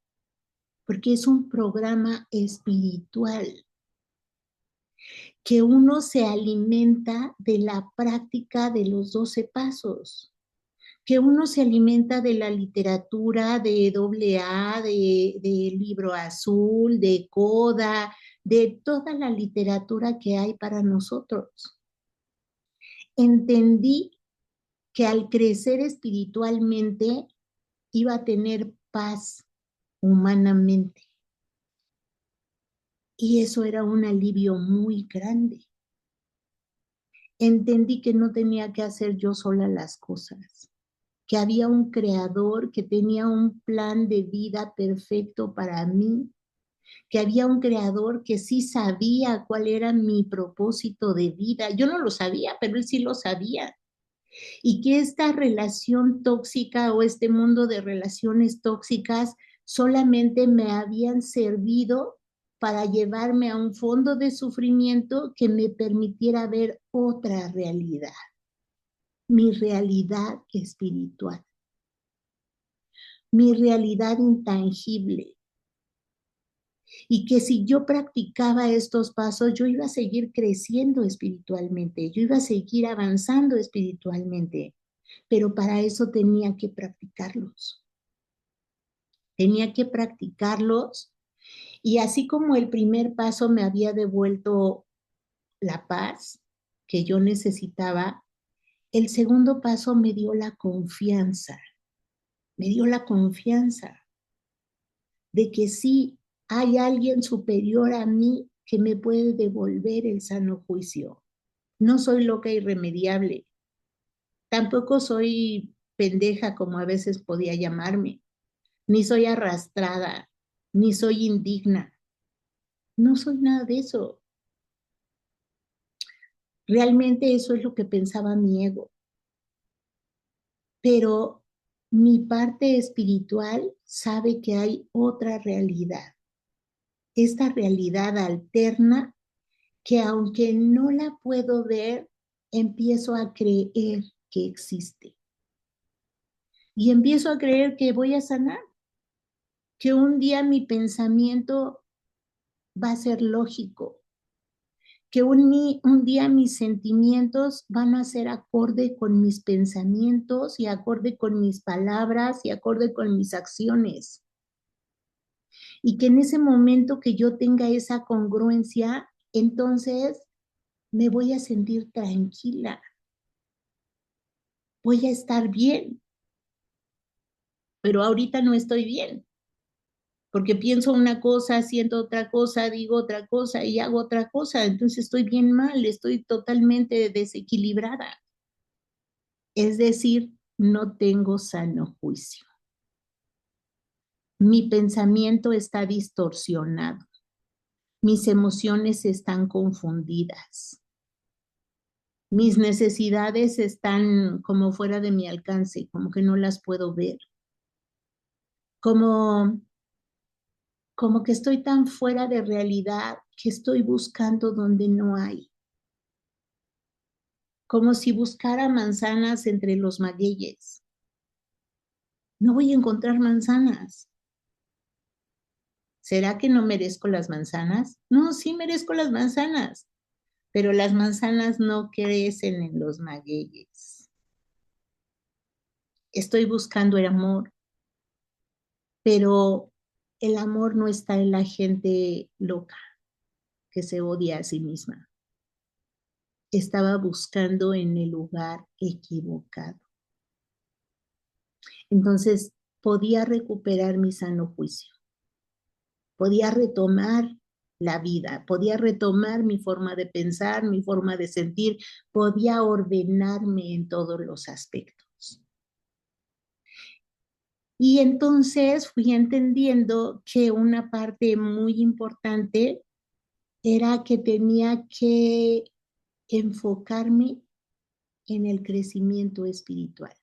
porque es un programa espiritual, que uno se alimenta de la práctica de los 12 pasos, que uno se alimenta de la literatura de AA, de Libro Azul, de Coda, de toda la literatura que hay para nosotros. Entendí que al crecer espiritualmente iba a tener paz humanamente. Y eso era un alivio muy grande. Entendí que no tenía que hacer yo sola las cosas, que había un creador que tenía un plan de vida perfecto para mí, que había un creador que sí sabía cuál era mi propósito de vida. Yo no lo sabía, pero él sí lo sabía. Y que esta relación tóxica o este mundo de relaciones tóxicas solamente me habían servido para llevarme a un fondo de sufrimiento que me permitiera ver otra realidad, mi realidad espiritual, mi realidad intangible. Y que si yo practicaba estos pasos, yo iba a seguir creciendo espiritualmente, yo iba a seguir avanzando espiritualmente, pero para eso tenía que practicarlos. Tenía que practicarlos y así como el primer paso me había devuelto la paz que yo necesitaba, el segundo paso me dio la confianza de que sí hay alguien superior a mí que me puede devolver el sano juicio. No soy loca irremediable, tampoco soy pendeja como a veces podía llamarme, ni soy arrastrada, ni soy indigna. No soy nada de eso. Realmente eso es lo que pensaba mi ego. Pero mi parte espiritual sabe que hay otra realidad, esta realidad alterna que aunque no la puedo ver, empiezo a creer que existe. Y empiezo a creer que voy a sanar, que un día mi pensamiento va a ser lógico, que un día mis sentimientos van a ser acorde con mis pensamientos y acorde con mis palabras y acorde con mis acciones. Y que en ese momento que yo tenga esa congruencia, entonces me voy a sentir tranquila, voy a estar bien, pero ahorita no estoy bien, porque pienso una cosa, siento otra cosa, digo otra cosa y hago otra cosa, entonces estoy bien mal, estoy totalmente desequilibrada. Es decir, no tengo sano juicio. Mi pensamiento está distorsionado, mis emociones están confundidas, mis necesidades están como fuera de mi alcance, como que no las puedo ver, como, como que estoy tan fuera de realidad que estoy buscando donde no hay, como si buscara manzanas entre los magueyes. No voy a encontrar manzanas. ¿Será que no merezco las manzanas? No, sí merezco las manzanas, pero las manzanas no crecen en los magueyes. Estoy buscando el amor, pero el amor no está en la gente loca que se odia a sí misma. Estaba buscando en el lugar equivocado. Entonces podía recuperar mi sano juicio, podía retomar la vida, podía retomar mi forma de pensar, mi forma de sentir, podía ordenarme en todos los aspectos. Y entonces fui entendiendo que una parte muy importante era que tenía que enfocarme en el crecimiento espiritual.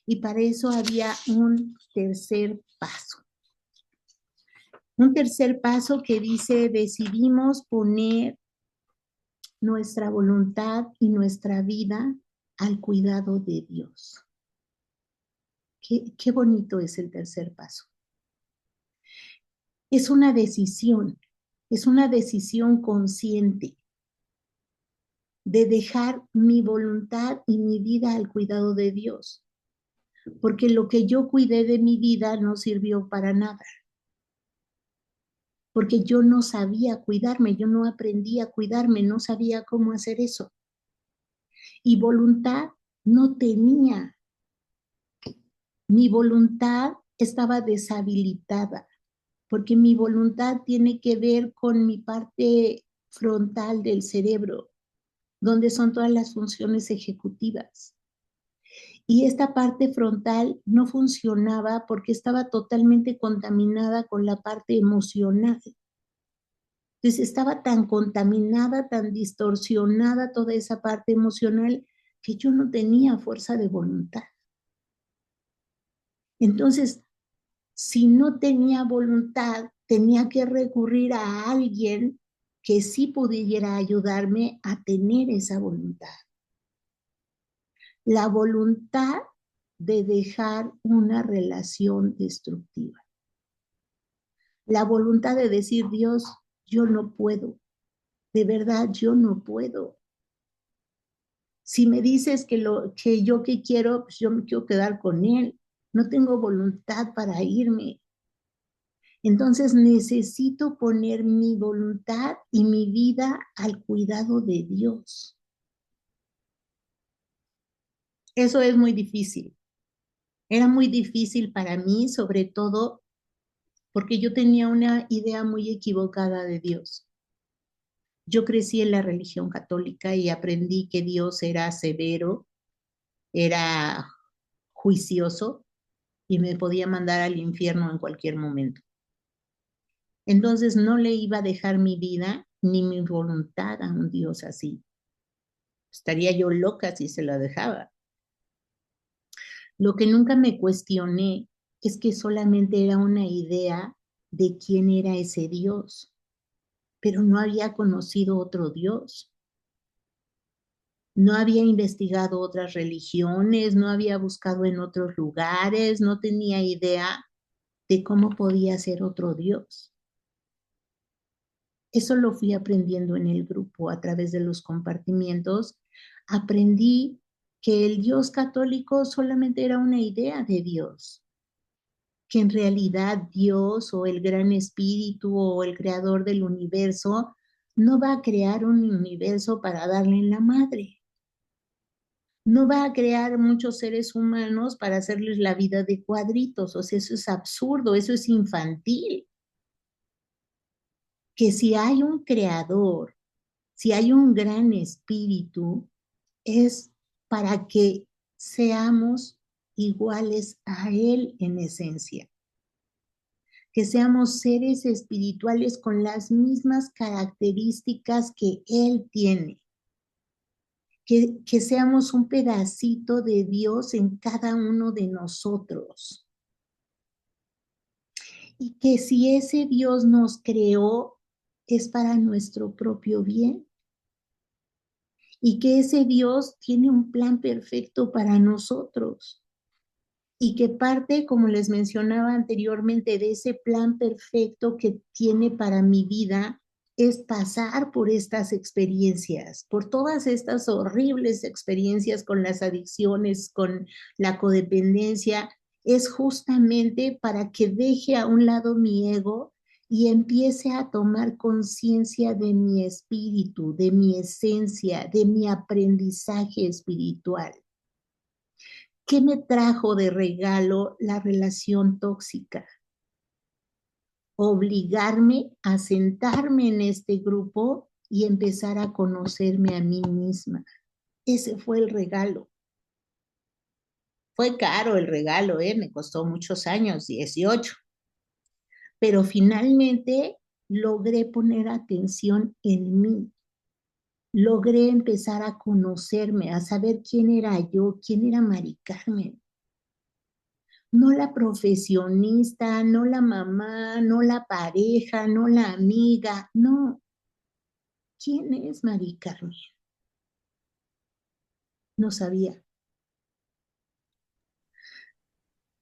Y para eso había un tercer paso. Un tercer paso que dice, decidimos poner nuestra voluntad y nuestra vida al cuidado de Dios. Qué bonito es el tercer paso. Es una decisión consciente de dejar mi voluntad y mi vida al cuidado de Dios, porque lo que yo cuidé de mi vida no sirvió para nada, porque yo no sabía cuidarme, yo no aprendí a cuidarme, no sabía cómo hacer eso. Y voluntad no tenía. Mi voluntad estaba deshabilitada, porque mi voluntad tiene que ver con mi parte frontal del cerebro, donde son todas las funciones ejecutivas. Y esta parte frontal no funcionaba porque estaba totalmente contaminada con la parte emocional. Entonces estaba tan contaminada, tan distorsionada toda esa parte emocional que yo no tenía fuerza de voluntad. Entonces, si no tenía voluntad, tenía que recurrir a alguien que sí pudiera ayudarme a tener esa voluntad. La voluntad de dejar una relación destructiva. La voluntad de decir, Dios, yo no puedo. De verdad, yo no puedo. Si me dices que yo que quiero, pues yo me quiero quedar con él. No tengo voluntad para irme. Entonces necesito poner mi voluntad y mi vida al cuidado de Dios. Eso es muy difícil. Era muy difícil para mí, sobre todo porque yo tenía una idea muy equivocada de Dios. Yo crecí en la religión católica y aprendí que Dios era severo, era juicioso y me podía mandar al infierno en cualquier momento. Entonces no le iba a dejar mi vida ni mi voluntad a un Dios así. Estaría yo loca si se la dejaba. Lo que nunca me cuestioné es que solamente era una idea de quién era ese Dios, pero no había conocido otro Dios. No había investigado otras religiones, no había buscado en otros lugares, no tenía idea de cómo podía ser otro Dios. Eso lo fui aprendiendo en el grupo a través de los compartimientos. Aprendí que el Dios católico solamente era una idea de Dios, que en realidad Dios o el gran espíritu o el creador del universo no va a crear un universo para darle en la madre. No va a crear muchos seres humanos para hacerles la vida de cuadritos. O sea, eso es absurdo, eso es infantil. Que si hay un creador, si hay un gran espíritu, es para que seamos iguales a Él en esencia, que seamos seres espirituales con las mismas características que Él tiene, que seamos un pedacito de Dios en cada uno de nosotros. Y que si ese Dios nos creó, es para nuestro propio bien. Y que ese Dios tiene un plan perfecto para nosotros. Y que parte, como les mencionaba anteriormente, de ese plan perfecto que tiene para mi vida es pasar por estas experiencias, por todas estas horribles experiencias con las adicciones, con la codependencia, es justamente para que deje a un lado mi ego y empiece a tomar conciencia de mi espíritu, de mi esencia, de mi aprendizaje espiritual. ¿Qué me trajo de regalo la relación tóxica? Obligarme a sentarme en este grupo y empezar a conocerme a mí misma. Ese fue el regalo. Fue caro el regalo, me costó muchos años, 18. Pero finalmente logré poner atención en mí. Logré empezar a conocerme, a saber quién era yo, quién era Mari Carmen. No la profesionista, no la mamá, no la pareja, no la amiga, no. ¿Quién es Mari Carmen? No sabía.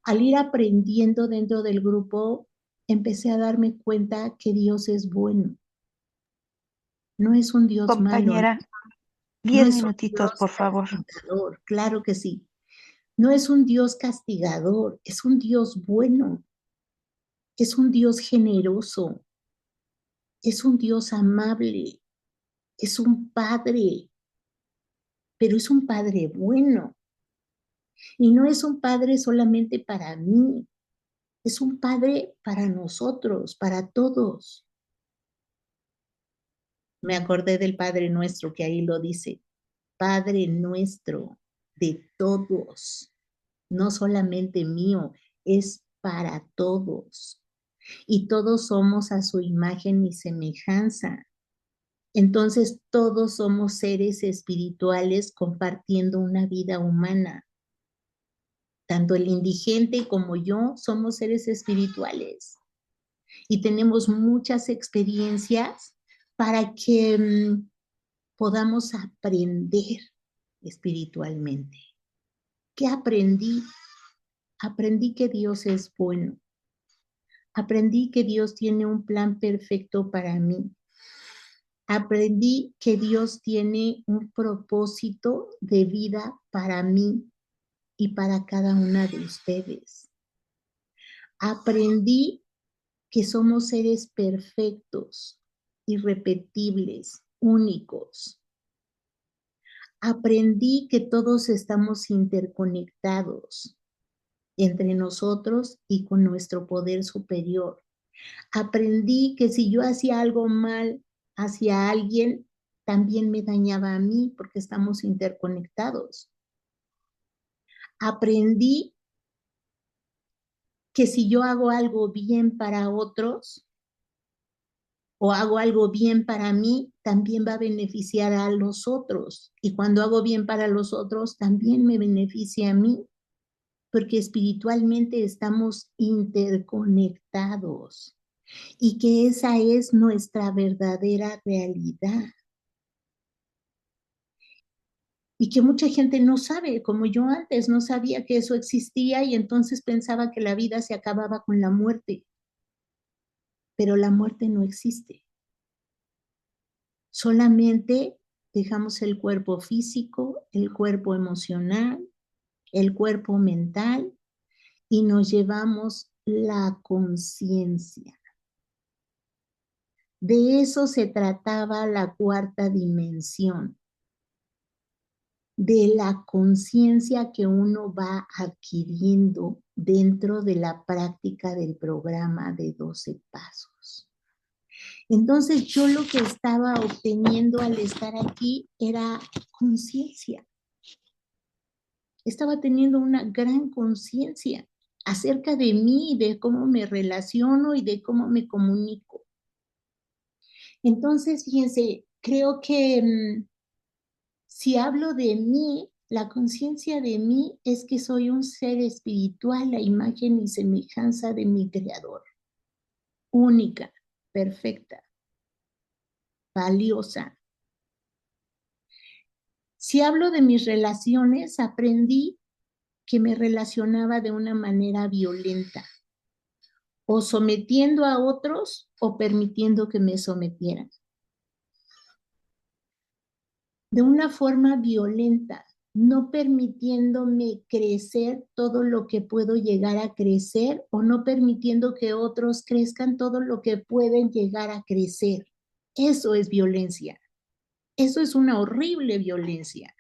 Al ir aprendiendo dentro del grupo, empecé a darme cuenta que Dios es bueno. No es un Dios malo, Compañera, no 10 es un minutitos, Dios por favor. castigador, claro que sí. No es un Dios castigador, es un Dios bueno, es un Dios generoso, es un Dios amable, es un Padre, pero es un Padre bueno. Y no es un Padre solamente para mí, es un Padre para nosotros, para todos. Me acordé del Padre Nuestro que ahí lo dice, Padre nuestro de todos, no solamente mío, es para todos. Y todos somos a su imagen y semejanza. Entonces todos somos seres espirituales compartiendo una vida humana. Tanto el indigente como yo somos seres espirituales y tenemos muchas experiencias para que podamos aprender espiritualmente. ¿Qué aprendí? Aprendí que Dios es bueno. Aprendí que Dios tiene un plan perfecto para mí. Aprendí que Dios tiene un propósito de vida para mí y para cada una de ustedes. Aprendí que somos seres perfectos, irrepetibles, únicos. Aprendí que todos estamos interconectados entre nosotros y con nuestro poder superior. Aprendí que si yo hacía algo mal hacia alguien, también me dañaba a mí porque estamos interconectados. Aprendí que si yo hago algo bien para otros o hago algo bien para mí, también va a beneficiar a los otros. Y cuando hago bien para los otros, también me beneficia a mí. porque espiritualmente estamos interconectados y que esa es nuestra verdadera realidad. Y que mucha gente no sabe, como yo antes no sabía que eso existía y entonces pensaba que la vida se acababa con la muerte. Pero la muerte no existe. Solamente dejamos el cuerpo físico, el cuerpo emocional, el cuerpo mental y nos llevamos la conciencia. De eso se trataba la cuarta dimensión, de la conciencia que uno va adquiriendo dentro de la práctica del programa de 12 pasos. Entonces yo lo que estaba obteniendo al estar aquí era conciencia. Estaba teniendo una gran conciencia acerca de mí, de cómo me relaciono y de cómo me comunico. Entonces, fíjense, creo que si hablo de mí, la conciencia de mí es que soy un ser espiritual, la imagen y semejanza de mi creador. Única, perfecta, valiosa. Si hablo de mis relaciones, aprendí que me relacionaba de una manera violenta, o sometiendo a otros o permitiendo que me sometieran. De una forma violenta, no permitiéndome crecer todo lo que puedo llegar a crecer o no permitiendo que otros crezcan todo lo que pueden llegar a crecer. Eso es violencia. Eso es una horrible violencia.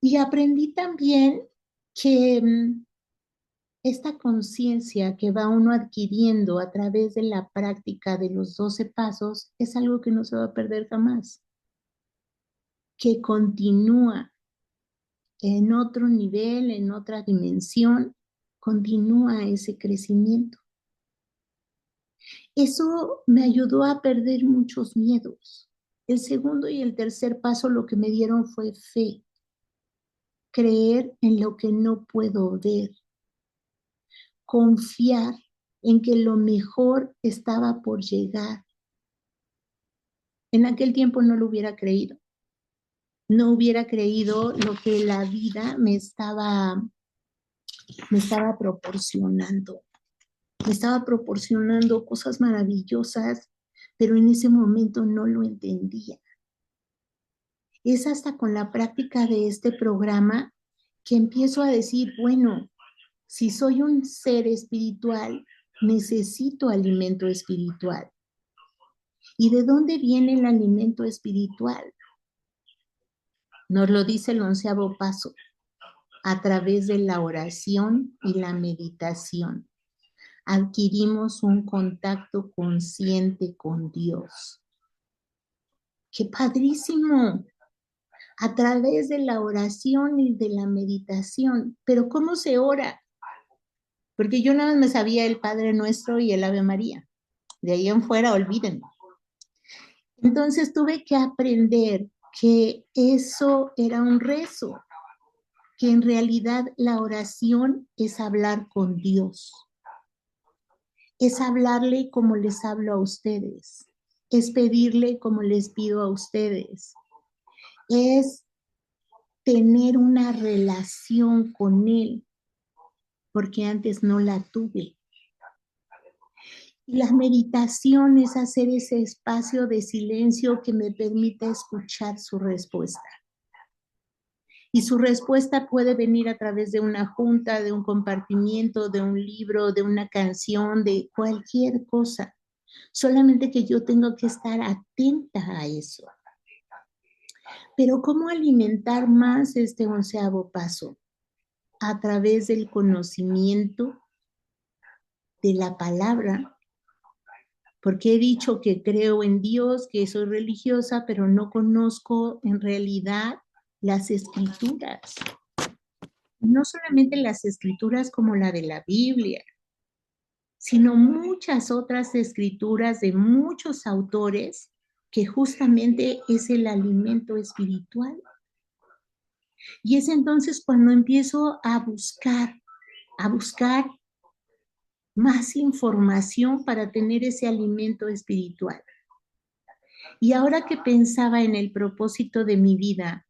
Y aprendí también que esta conciencia que va uno adquiriendo a través de la práctica de los 12 pasos es algo que no se va a perder jamás, que continúa en otro nivel, en otra dimensión, continúa ese crecimiento. Eso me ayudó a perder muchos miedos. El segundo y el tercer paso lo que me dieron fue fe, creer en lo que no puedo ver, confiar en que lo mejor estaba por llegar. En aquel tiempo no lo hubiera creído. No hubiera creído lo que la vida me estaba proporcionando. Me estaba proporcionando cosas maravillosas, pero en ese momento no lo entendía. Es hasta con la práctica de este programa que empiezo a decir, bueno, si soy un ser espiritual, necesito alimento espiritual. ¿Y de dónde viene el alimento espiritual? Nos lo dice el 11º paso, a través de la oración y la meditación. Adquirimos un contacto consciente con Dios. ¡Qué padrísimo! A través de la oración y de la meditación. ¿Pero cómo se ora? Porque yo nada más me sabía el Padre Nuestro y el Ave María. De ahí en fuera, olvídenlo. Entonces tuve que aprender que eso era un rezo, que en realidad la oración es hablar con Dios, es hablarle como les hablo a ustedes, es pedirle como les pido a ustedes, es tener una relación con Él, porque antes no la tuve. Y la meditación es hacer ese espacio de silencio que me permita escuchar su respuesta. Y su respuesta puede venir a través de una junta, de un compartimiento, de un libro, de una canción, de cualquier cosa. Solamente que yo tengo que estar atenta a eso. Pero ¿cómo alimentar más este 11º paso? A través del conocimiento de la palabra. Porque he dicho que creo en Dios, que soy religiosa, pero no conozco en realidad las escrituras. No solamente las escrituras como la de la Biblia, sino muchas otras escrituras de muchos autores que justamente es el alimento espiritual. Y es entonces cuando empiezo a buscar más información para tener ese alimento espiritual. Y ahora que pensaba en el propósito de mi vida,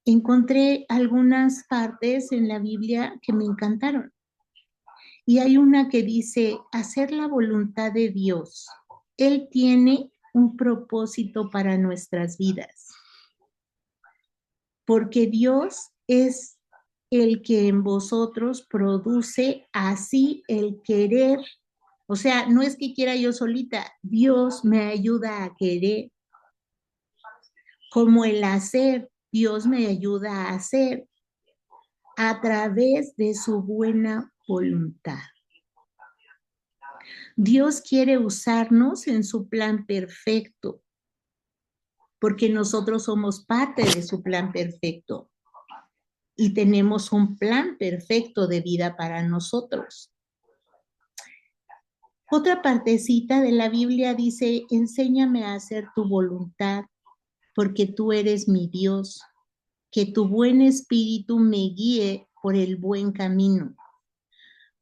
encontré algunas partes en la Biblia que me encantaron. Y hay una que dice, hacer la voluntad de Dios. Él tiene un propósito para nuestras vidas, porque Dios es el que en vosotros produce así el querer. O sea, no es que quiera yo solita, Dios me ayuda a querer, como el hacer, Dios me ayuda a hacer a través de su buena voluntad. Dios quiere usarnos en su plan perfecto, porque nosotros somos parte de su plan perfecto y tenemos un plan perfecto de vida para nosotros. Otra partecita de la Biblia dice, enséñame a hacer tu voluntad, porque tú eres mi Dios, que tu buen espíritu me guíe por el buen camino.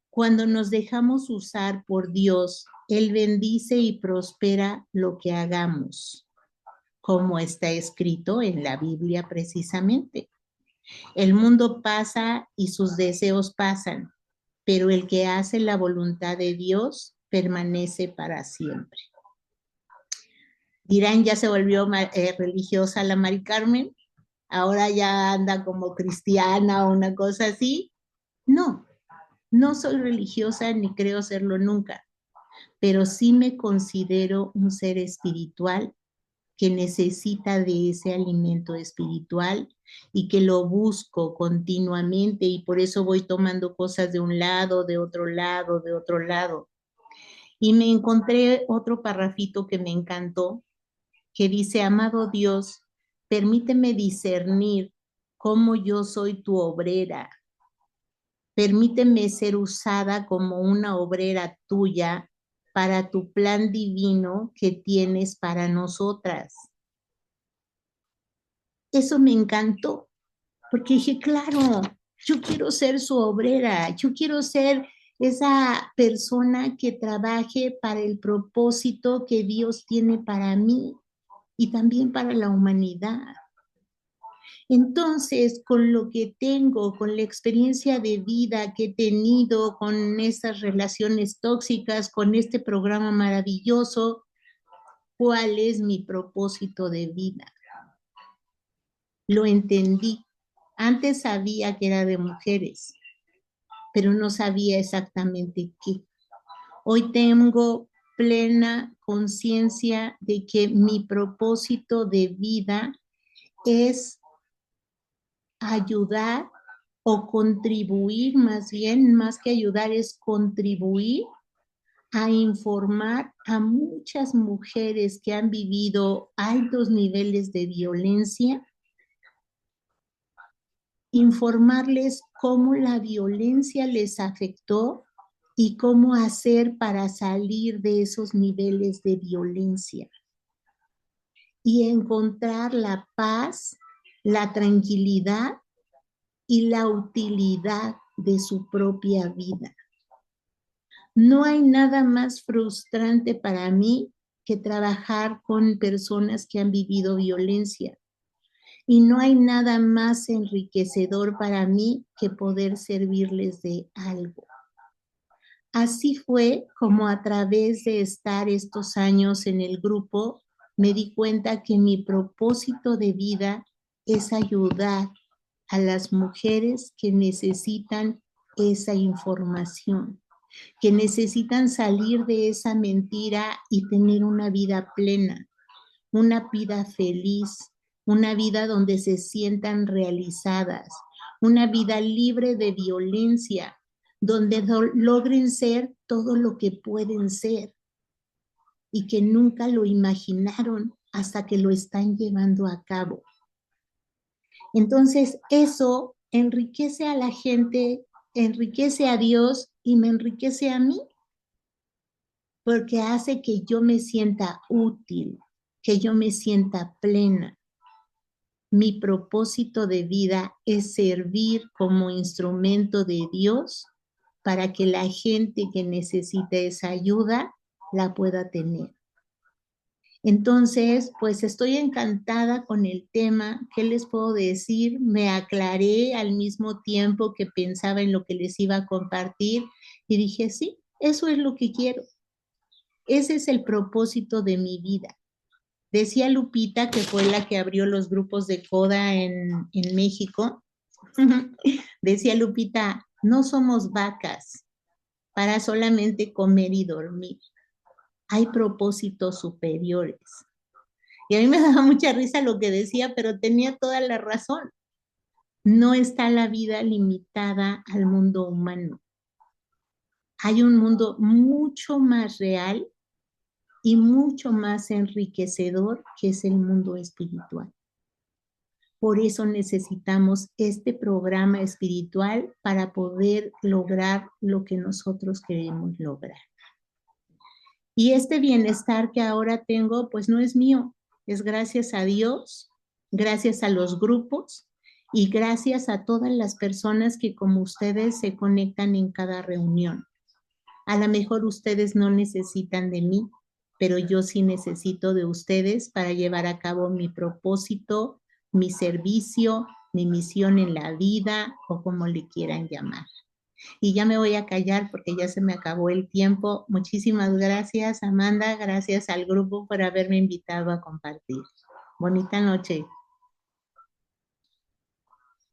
Cuando nos dejamos usar por Dios, Él bendice y prospera lo que hagamos, como está escrito en la Biblia precisamente. El mundo pasa y sus deseos pasan, pero el que hace la voluntad de Dios permanece para siempre. Dirán, ya se volvió religiosa la Mari Carmen, ahora ya anda como cristiana o una cosa así. No, no soy religiosa ni creo serlo nunca, pero sí me considero un ser espiritual que necesita de ese alimento espiritual y que lo busco continuamente y por eso voy tomando cosas de un lado, de otro lado, de otro lado. Y me encontré otro parrafito que me encantó, que dice, amado Dios, permíteme discernir cómo yo soy tu obrera. Permíteme ser usada como una obrera tuya para tu plan divino que tienes para nosotras. Eso me encantó, porque dije, claro, yo quiero ser su obrera, yo quiero ser esa persona que trabaje para el propósito que Dios tiene para mí y también para la humanidad. Entonces, con lo que tengo, con la experiencia de vida que he tenido, con esas relaciones tóxicas, con este programa maravilloso, ¿cuál es mi propósito de vida? Lo entendí. Antes sabía que era de mujeres, pero no sabía exactamente qué. Hoy tengo plena conciencia de que mi propósito de vida es ayudar o contribuir, más bien, más que ayudar, es contribuir a informar a muchas mujeres que han vivido altos niveles de violencia, informarles cómo la violencia les afectó y cómo hacer para salir de esos niveles de violencia y encontrar la paz, la tranquilidad y la utilidad de su propia vida. No hay nada más frustrante para mí que trabajar con personas que han vivido violencia. Y no hay nada más enriquecedor para mí que poder servirles de algo. Así fue como a través de estar estos años en el grupo, me di cuenta que mi propósito de vida es ayudar a las mujeres que necesitan esa información, que necesitan salir de esa mentira y tener una vida plena, una vida feliz, una vida donde se sientan realizadas, una vida libre de violencia, donde logren ser todo lo que pueden ser y que nunca lo imaginaron hasta que lo están llevando a cabo. Entonces, eso enriquece a la gente, enriquece a Dios y me enriquece a mí, porque hace que yo me sienta útil, que yo me sienta plena. mi propósito de vida es servir como instrumento de Dios para que la gente que necesite esa ayuda la pueda tener. Entonces, pues estoy encantada con el tema. ¿Qué les puedo decir? Me aclaré al mismo tiempo que pensaba en lo que les iba a compartir y dije, sí, eso es lo que quiero. Ese es el propósito de mi vida. Decía Lupita, que fue la que abrió los grupos de CODA en México, decía Lupita, no somos vacas para solamente comer y dormir. Hay propósitos superiores. Y a mí me daba mucha risa lo que decía, pero tenía toda la razón. No está la vida limitada al mundo humano. Hay un mundo mucho más real y mucho más enriquecedor que es el mundo espiritual. Por eso necesitamos este programa espiritual para poder lograr lo que nosotros queremos lograr. Y este bienestar que ahora tengo, pues no es mío, es gracias a Dios, gracias a los grupos y gracias a todas las personas que como ustedes se conectan en cada reunión. A lo mejor ustedes no necesitan de mí, pero yo sí necesito de ustedes para llevar a cabo mi propósito, mi servicio, mi misión en la vida o como le quieran llamar. Y ya me voy a callar porque ya se me acabó el tiempo. Muchísimas gracias, Amanda. Gracias al grupo por haberme invitado a compartir. Bonita noche.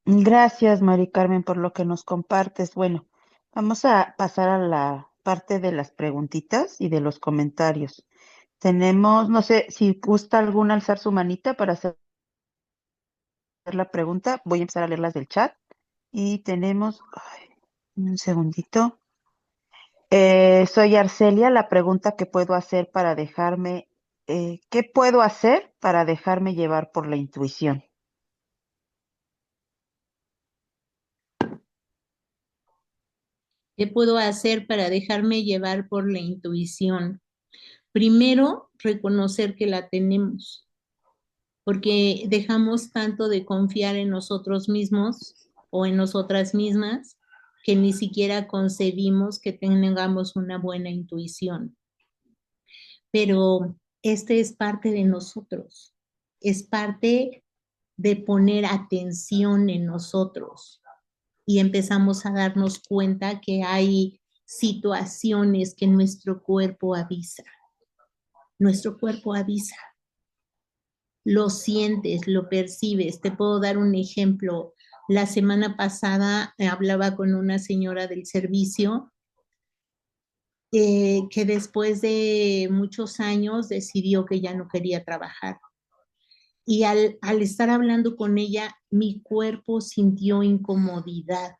Gracias, Mari Carmen, por lo que nos compartes. Bueno, vamos a pasar a la parte de las preguntitas y de los comentarios. Tenemos, no sé, si gusta alguna alzar su manita para hacer la pregunta. Voy a empezar a leerlas del chat. Y tenemos, ay, un segundito. Soy Arcelia. La pregunta que puedo hacer para dejarme, ¿qué puedo hacer para dejarme llevar por la intuición? ¿Qué puedo hacer para dejarme llevar por la intuición? Primero, reconocer que la tenemos, porque dejamos tanto de confiar en nosotros mismos o en nosotras mismas que ni siquiera concebimos que tengamos una buena intuición. Pero este es parte de nosotros, es parte de poner atención en nosotros y empezamos a darnos cuenta que hay situaciones que nuestro cuerpo avisa. Nuestro cuerpo avisa. Lo sientes, lo percibes. Te puedo dar un ejemplo. La semana pasada hablaba con una señora del servicio que después de muchos años decidió que ya no quería trabajar. Y al estar hablando con ella, mi cuerpo sintió incomodidad.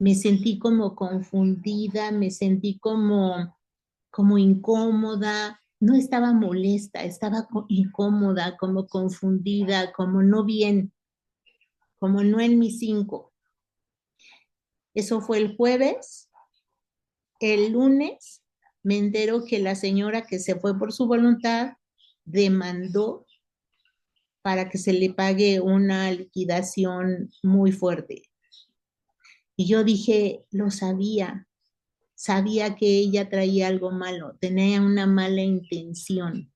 Me sentí como confundida, me sentí como incómoda. No estaba molesta, estaba incómoda, como confundida, como no bien, como no en mis cinco. Eso fue el jueves. El lunes me entero que la señora que se fue por su voluntad demandó para que se le pague una liquidación muy fuerte. Y yo dije, lo sabía que ella traía algo malo, tenía una mala intención.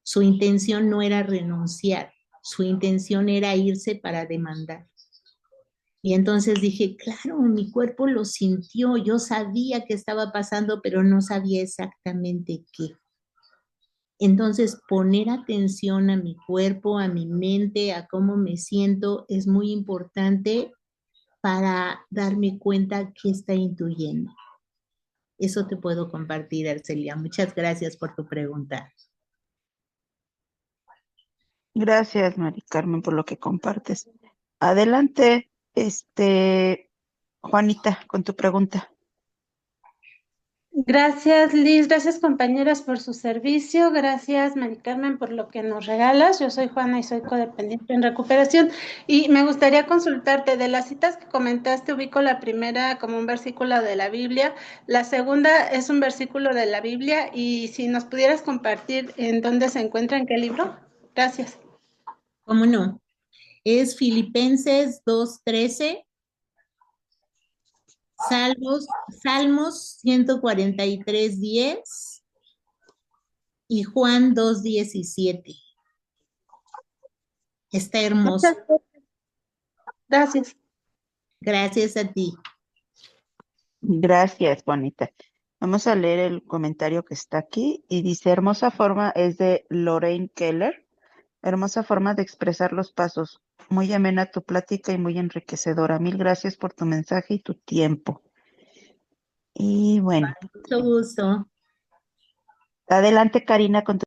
Su intención no era renunciar, su intención era irse para demandar. Y entonces dije, claro, mi cuerpo lo sintió, yo sabía que estaba pasando, pero no sabía exactamente qué. Entonces, poner atención a mi cuerpo, a mi mente, a cómo me siento, es muy importante para darme cuenta qué está intuyendo. Eso te puedo compartir, Arcelia. Muchas gracias por tu pregunta. Gracias, Mari Carmen, por lo que compartes. Adelante, Juanita, con tu pregunta. Gracias, Liz. Gracias, compañeras, por su servicio. Gracias, Mari Carmen, por lo que nos regalas. Yo soy Juana y soy codependiente en recuperación. Y me gustaría consultarte de las citas que comentaste, ubico la primera como un versículo de la Biblia, la segunda es un versículo de la Biblia, y si nos pudieras compartir en dónde se encuentra, en qué libro. Gracias. ¿Cómo no? Es Filipenses 2:13, Salmos 143:10 y Juan 2:17. Está hermoso. Muchas gracias. Gracias a ti. Gracias, Juanita. Vamos a leer el comentario que está aquí y dice, hermosa forma, es de Lorraine Keller. Hermosa forma de expresar los pasos. Muy amena tu plática y muy enriquecedora. Mil gracias por tu mensaje y tu tiempo. Y bueno, Mucho gusto. adelante, Karina, con tu...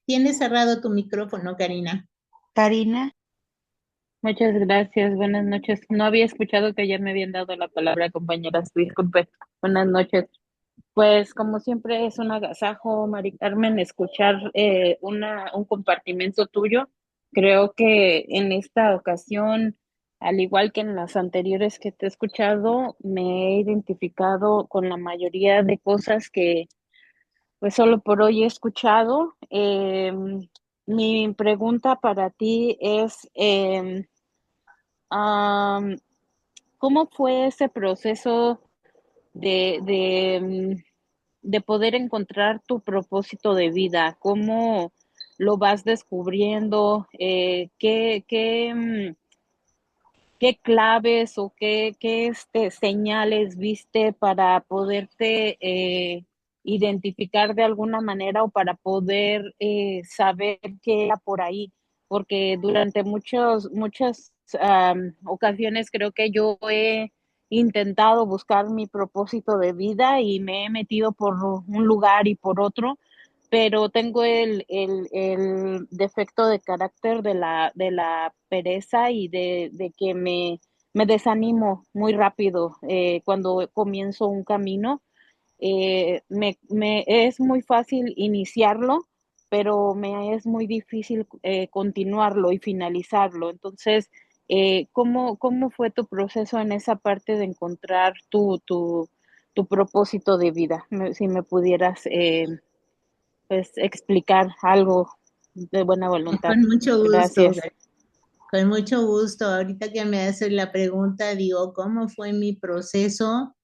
Tienes cerrado tu micrófono, Karina. Karina. Muchas gracias, buenas noches. No había escuchado que ya me habían dado la palabra, compañeras, disculpe. Buenas noches. Pues como siempre es un agasajo, Mari Carmen, escuchar un compartimento tuyo. Creo que en esta ocasión, al igual que en las anteriores que te he escuchado, me he identificado con la mayoría de cosas que pues solo por hoy he escuchado. Mi pregunta para ti es, Am, ¿cómo fue ese proceso de poder encontrar tu propósito de vida? ¿Cómo lo vas descubriendo? ¿Qué claves o qué señales viste para poderte identificar de alguna manera o para poder saber qué era por ahí? Porque durante muchas ocasiones creo que yo he intentado buscar mi propósito de vida y me he metido por un lugar y por otro, pero tengo el defecto de carácter de la pereza y de que me desanimo muy rápido cuando comienzo un camino. Es muy fácil iniciarlo, pero me es muy difícil continuarlo y finalizarlo. Entonces, ¿cómo fue tu proceso en esa parte de encontrar tu propósito de vida? Si me pudieras pues explicar algo de buena voluntad. Con mucho gusto. Gracias. Con mucho gusto. Ahorita que me haces la pregunta, digo, ¿cómo fue mi proceso?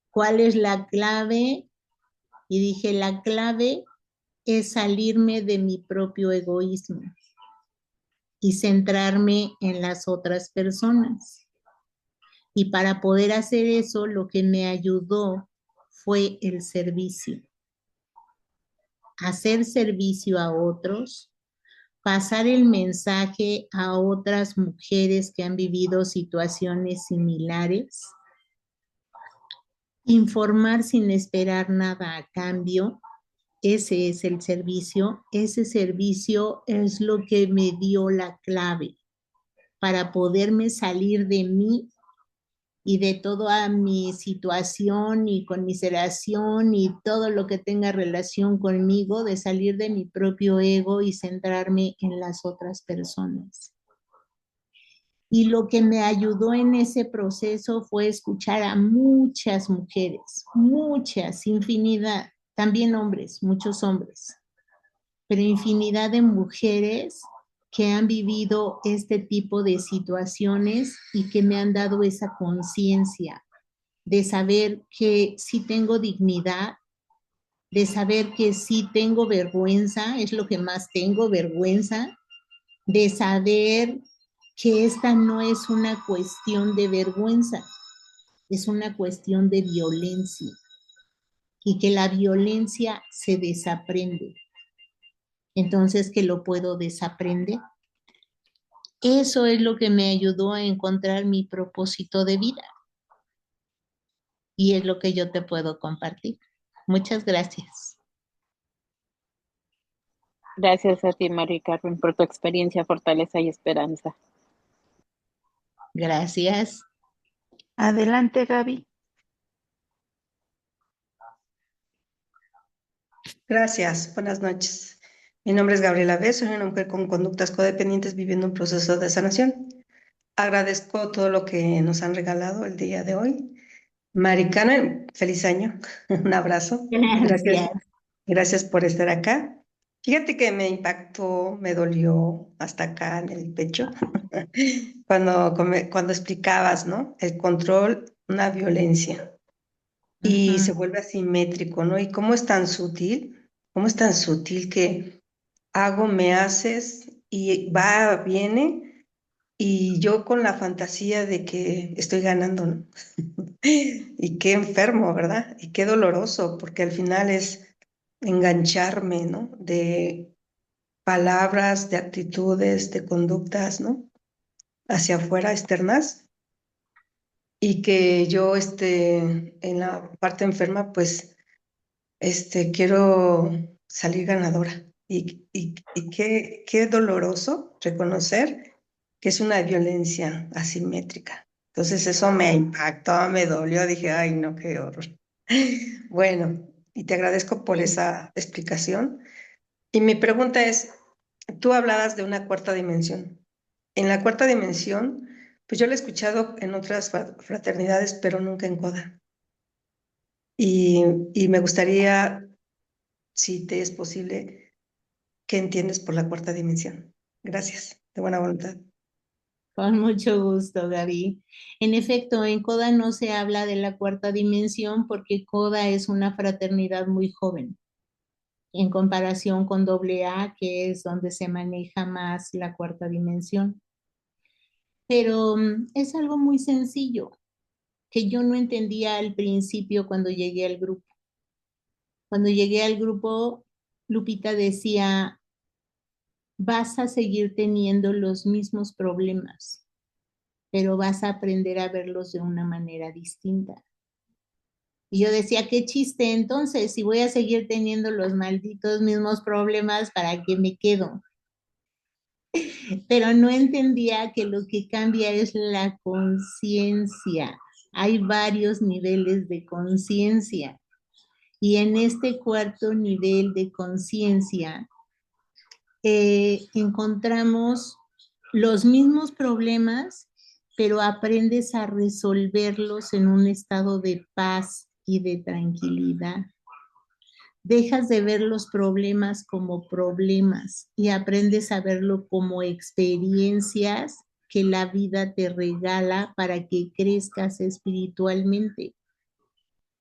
¿Cuál es la clave? Y dije, la clave es salirme de mi propio egoísmo y centrarme en las otras personas. Y para poder hacer eso, lo que me ayudó fue el servicio. Hacer servicio a otros, pasar el mensaje a otras mujeres que han vivido situaciones similares, informar sin esperar nada a cambio. Ese es el servicio. Ese servicio es lo que me dio la clave para poderme salir de mí y de toda mi situación y conmiseración y todo lo que tenga relación conmigo, de salir de mi propio ego y centrarme en las otras personas. Y lo que me ayudó en ese proceso fue escuchar a muchas mujeres, muchas, infinidad, también hombres, muchos hombres, pero infinidad de mujeres que han vivido este tipo de situaciones y que me han dado esa conciencia de saber que sí tengo dignidad, de saber que sí tengo vergüenza, es lo que más tengo, vergüenza, de saber que esta no es una cuestión de vergüenza, es una cuestión de violencia y que la violencia se desaprende. Entonces, que lo puedo desaprender. Eso es lo que me ayudó a encontrar mi propósito de vida. Y es lo que yo te puedo compartir. Muchas gracias. Gracias a ti, Mari Carmen, por tu experiencia, fortaleza y esperanza. Gracias. Adelante, Gaby. Gracias, buenas noches. Mi nombre es Gabriela B., soy una mujer con conductas codependientes viviendo un proceso de sanación. Agradezco todo lo que nos han regalado el día de hoy. Mari Carmen, feliz año. Un abrazo. Gracias, Gracias. gracias por estar acá. Fíjate que me impactó, me dolió hasta acá en el pecho cuando explicabas, ¿no? El control, una violencia y Ujú. se vuelve asimétrico, ¿no? Y cómo es tan sutil que hago, me haces y va, viene y yo con la fantasía de que estoy ganando, ¿no? Y qué enfermo, ¿verdad? Y qué doloroso, porque al final es engancharme, ¿no? De palabras, de actitudes, de conductas, ¿no? Hacia afuera, externas, y que yo, en la parte enferma, pues, quiero salir ganadora. Y qué doloroso reconocer que es una violencia asimétrica. Entonces eso me impactó, me dolió, dije, ay, no, qué horror. Bueno, y te agradezco por Bien. esa explicación. Y mi pregunta es, tú hablabas de una cuarta dimensión. En la cuarta dimensión, pues yo la he escuchado en otras fraternidades, pero nunca en CODA. Y, y me gustaría, si te es posible, ¿qué entiendes por la cuarta dimensión? Gracias, de buena voluntad. Con mucho gusto, Gaby. En efecto, en CODA no se habla de la cuarta dimensión porque CODA es una fraternidad muy joven en comparación con AA, que es donde se maneja más la cuarta dimensión. Pero es algo muy sencillo que yo no entendía al principio cuando llegué al grupo. Cuando llegué al grupo, Lupita decía, vas a seguir teniendo los mismos problemas, pero vas a aprender a verlos de una manera distinta. Y yo decía, qué chiste, entonces, si voy a seguir teniendo los malditos mismos problemas, ¿para qué me quedo? Pero no entendía que lo que cambia es la conciencia. Hay varios niveles de conciencia. Y en este cuarto nivel de conciencia encontramos los mismos problemas, pero aprendes a resolverlos en un estado de paz y de tranquilidad. Dejas de ver los problemas como problemas y aprendes a verlo como experiencias que la vida te regala para que crezcas espiritualmente.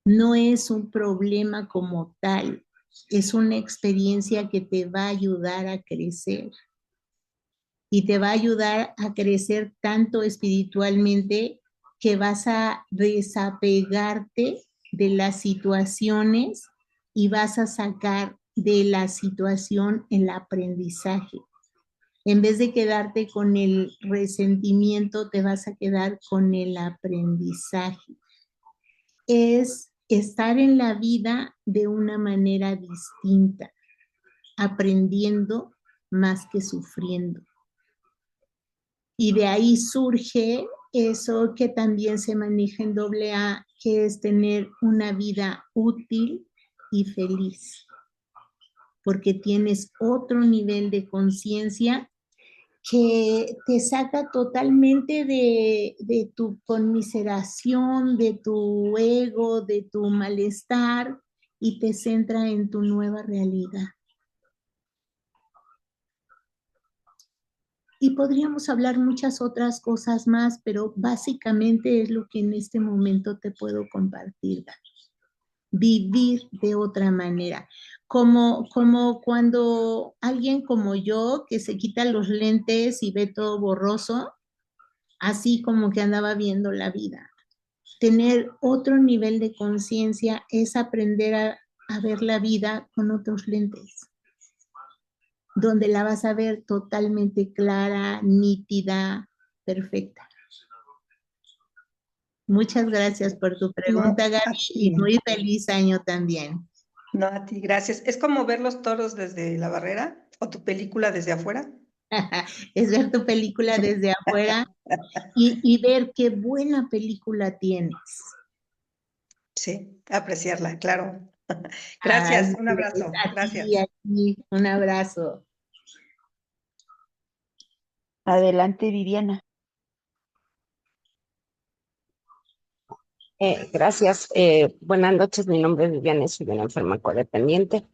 No es un problema como tal, es una experiencia que te va a ayudar a crecer y te va a ayudar a crecer tanto espiritualmente que vas a desapegarte de las situaciones y vas a sacar de la situación el aprendizaje. En vez de quedarte con el resentimiento, te vas a quedar con el aprendizaje. Es estar en la vida de una manera distinta, aprendiendo más que sufriendo. Y de ahí surge eso que también se maneja en AA, que es tener una vida útil y feliz, porque tienes otro nivel de conciencia que te saca totalmente de tu conmiseración, de tu ego, de tu malestar y te centra en tu nueva realidad. Y podríamos hablar muchas otras cosas más, pero básicamente es lo que en este momento te puedo compartir. Vivir de otra manera. Como cuando alguien como yo, que se quita los lentes y ve todo borroso, así como que andaba viendo la vida. Tener otro nivel de conciencia es aprender a ver la vida con otros lentes, donde la vas a ver totalmente clara, nítida, perfecta. Muchas gracias por tu No, pregunta, Gaby, a y ti, muy feliz año también. no, a ti, gracias. ¿Es como ver los toros desde la barrera o tu película desde afuera? Es ver tu película desde afuera y ver qué buena película tienes. Sí, apreciarla, claro. Gracias, un Así es, abrazo, a gracias. ti, un abrazo. Adelante, Viviana. Gracias. Buenas noches. Mi nombre es Viviana, soy una enferma codependiente.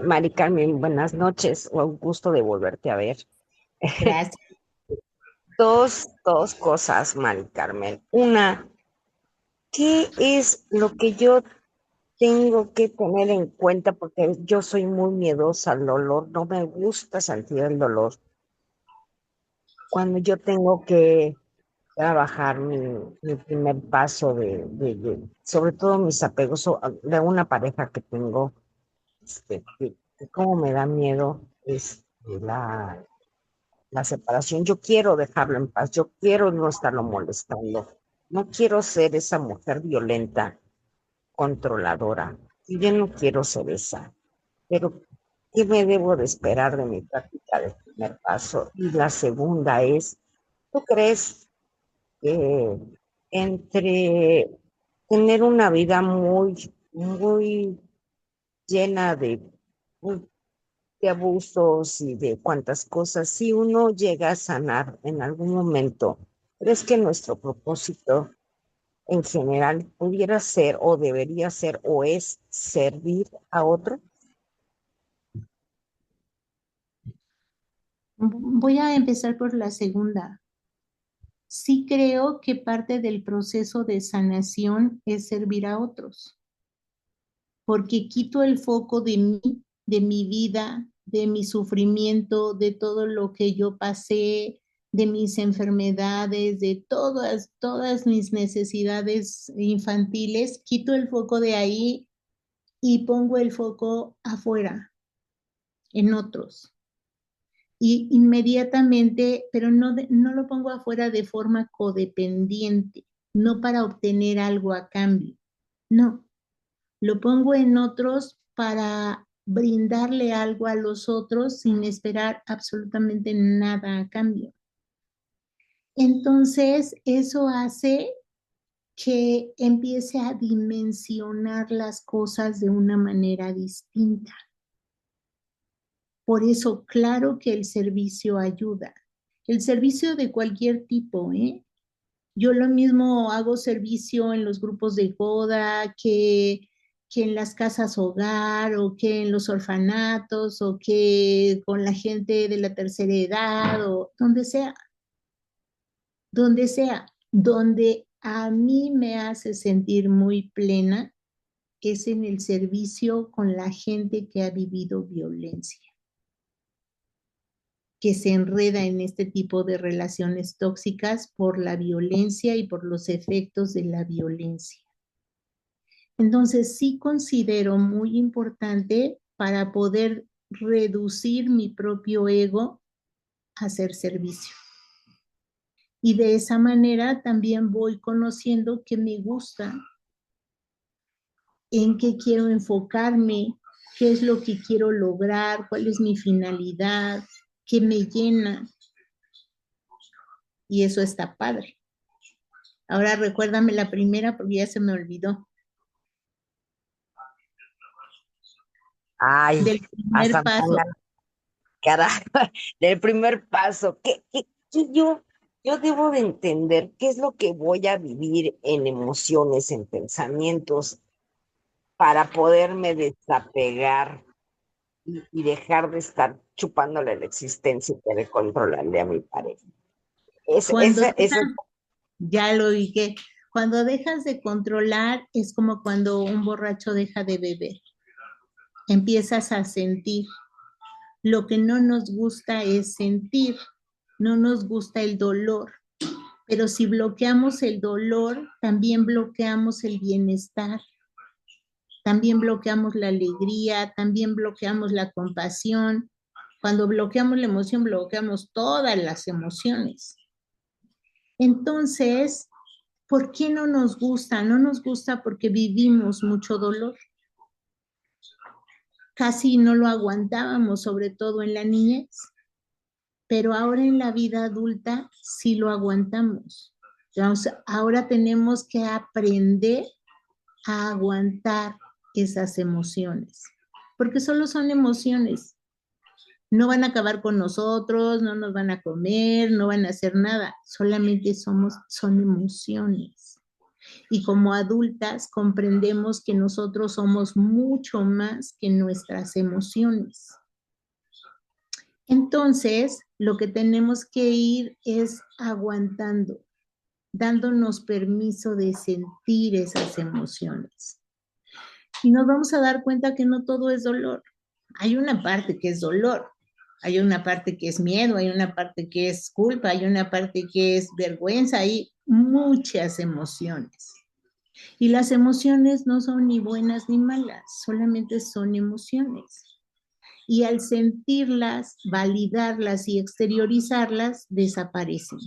Mari Carmen, buenas noches. Un gusto de volverte a ver. Gracias. Dos cosas, Mari Carmen. Una, ¿qué es lo que yo tengo que tener en cuenta? Porque yo soy muy miedosa al dolor, no me gusta sentir el dolor. Cuando yo tengo que trabajar mi primer paso sobre todo mis apegos de una pareja que tengo, que cómo me da miedo la separación. Yo quiero dejarlo en paz, yo quiero no estarlo molestando, no quiero ser esa mujer violenta, controladora. Yo no quiero ser esa, pero ¿qué me debo de esperar de mi práctica de primer paso? Y la segunda es, ¿tú crees que entre tener una vida muy llena de abusos y de cuantas cosas, si uno llega a sanar en algún momento, ¿crees que nuestro propósito en general pudiera ser o debería ser o es servir a otro? Voy a empezar por la segunda. Sí creo que parte del proceso de sanación es servir a otros, porque quito el foco de mí, de mi vida, de mi sufrimiento, de todo lo que yo pasé, de mis enfermedades, de todas mis necesidades infantiles, quito el foco de ahí y pongo el foco afuera, en otros. Y inmediatamente, pero no lo pongo afuera de forma codependiente, no para obtener algo a cambio, no, lo pongo en otros para brindarle algo a los otros sin esperar absolutamente nada a cambio. Entonces, eso hace que empiece a dimensionar las cosas de una manera distinta. Por eso, claro que el servicio ayuda. El servicio de cualquier tipo, ¿eh? Yo lo mismo hago servicio en los grupos de boda, que en las casas hogar, o que en los orfanatos, o que con la gente de la tercera edad, o donde sea, donde a mí me hace sentir muy plena, es en el servicio con la gente que ha vivido violencia, que se enreda en este tipo de relaciones tóxicas por la violencia y por los efectos de la violencia. Entonces, sí considero muy importante para poder reducir mi propio ego hacer servicio. Y de esa manera también voy conociendo qué me gusta, en qué quiero enfocarme, qué es lo que quiero lograr, cuál es mi finalidad, qué me llena. Y eso está padre. Ahora recuérdame la primera porque ya se me olvidó. Ay, Del a primer paso. Santana, carajo, del primer paso. Yo debo de entender qué es lo que voy a vivir en emociones, en pensamientos, para poderme desapegar y dejar de estar chupándole la existencia y querer controlarle a mi pareja. Cuando ya lo dije, cuando dejas de controlar es como cuando un borracho deja de beber. Empiezas a sentir. Lo que no nos gusta es sentir, no nos gusta el dolor. Pero si bloqueamos el dolor, también bloqueamos el bienestar, también bloqueamos la alegría, también bloqueamos la compasión. Cuando bloqueamos la emoción, bloqueamos todas las emociones. Entonces, ¿por qué no nos gusta? No nos gusta porque vivimos mucho dolor. Casi no lo aguantábamos, sobre todo en la niñez, pero ahora en la vida adulta sí lo aguantamos. Entonces, ahora tenemos que aprender a aguantar esas emociones, porque solo son emociones. No van a acabar con nosotros, no nos van a comer, no van a hacer nada, solamente son emociones. Y como adultas comprendemos que nosotros somos mucho más que nuestras emociones. Entonces, lo que tenemos que ir es aguantando, dándonos permiso de sentir esas emociones. Y nos vamos a dar cuenta que no todo es dolor. Hay una parte que es dolor, hay una parte que es miedo, hay una parte que es culpa, hay una parte que es vergüenza, hay muchas emociones. Y las emociones no son ni buenas ni malas, solamente son emociones. Y al sentirlas, validarlas y exteriorizarlas, desaparecen.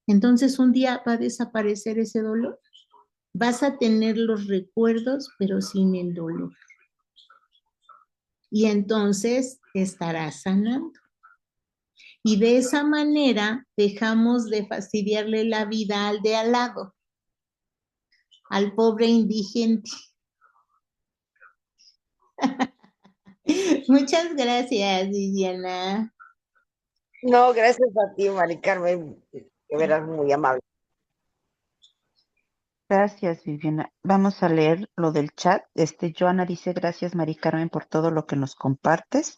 Entonces un día va a desaparecer ese dolor. Vas a tener los recuerdos, pero sin el dolor. Y entonces estarás sanando. Y de esa manera dejamos de fastidiarle la vida al de al lado, al pobre indigente. Muchas gracias, Viviana. No, gracias a ti, Mari Carmen, de veras muy amable. Gracias, Viviana. Vamos a leer lo del chat. Joana dice, gracias, Mari Carmen, por todo lo que nos compartes.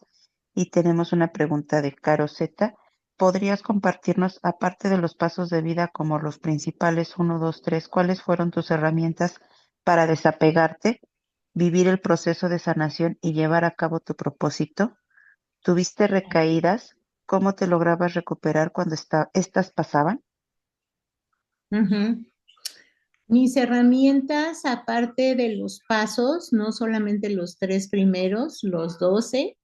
Y tenemos una pregunta de Caro Z. ¿Podrías compartirnos, aparte de los pasos de vida como los principales 1, 2, 3, cuáles fueron tus herramientas para desapegarte, vivir el proceso de sanación y llevar a cabo tu propósito? ¿Tuviste recaídas? ¿Cómo te lograbas recuperar cuando estas pasaban? Uh-huh. Mis herramientas, aparte de los pasos, no solamente los 3 primeros, los 12,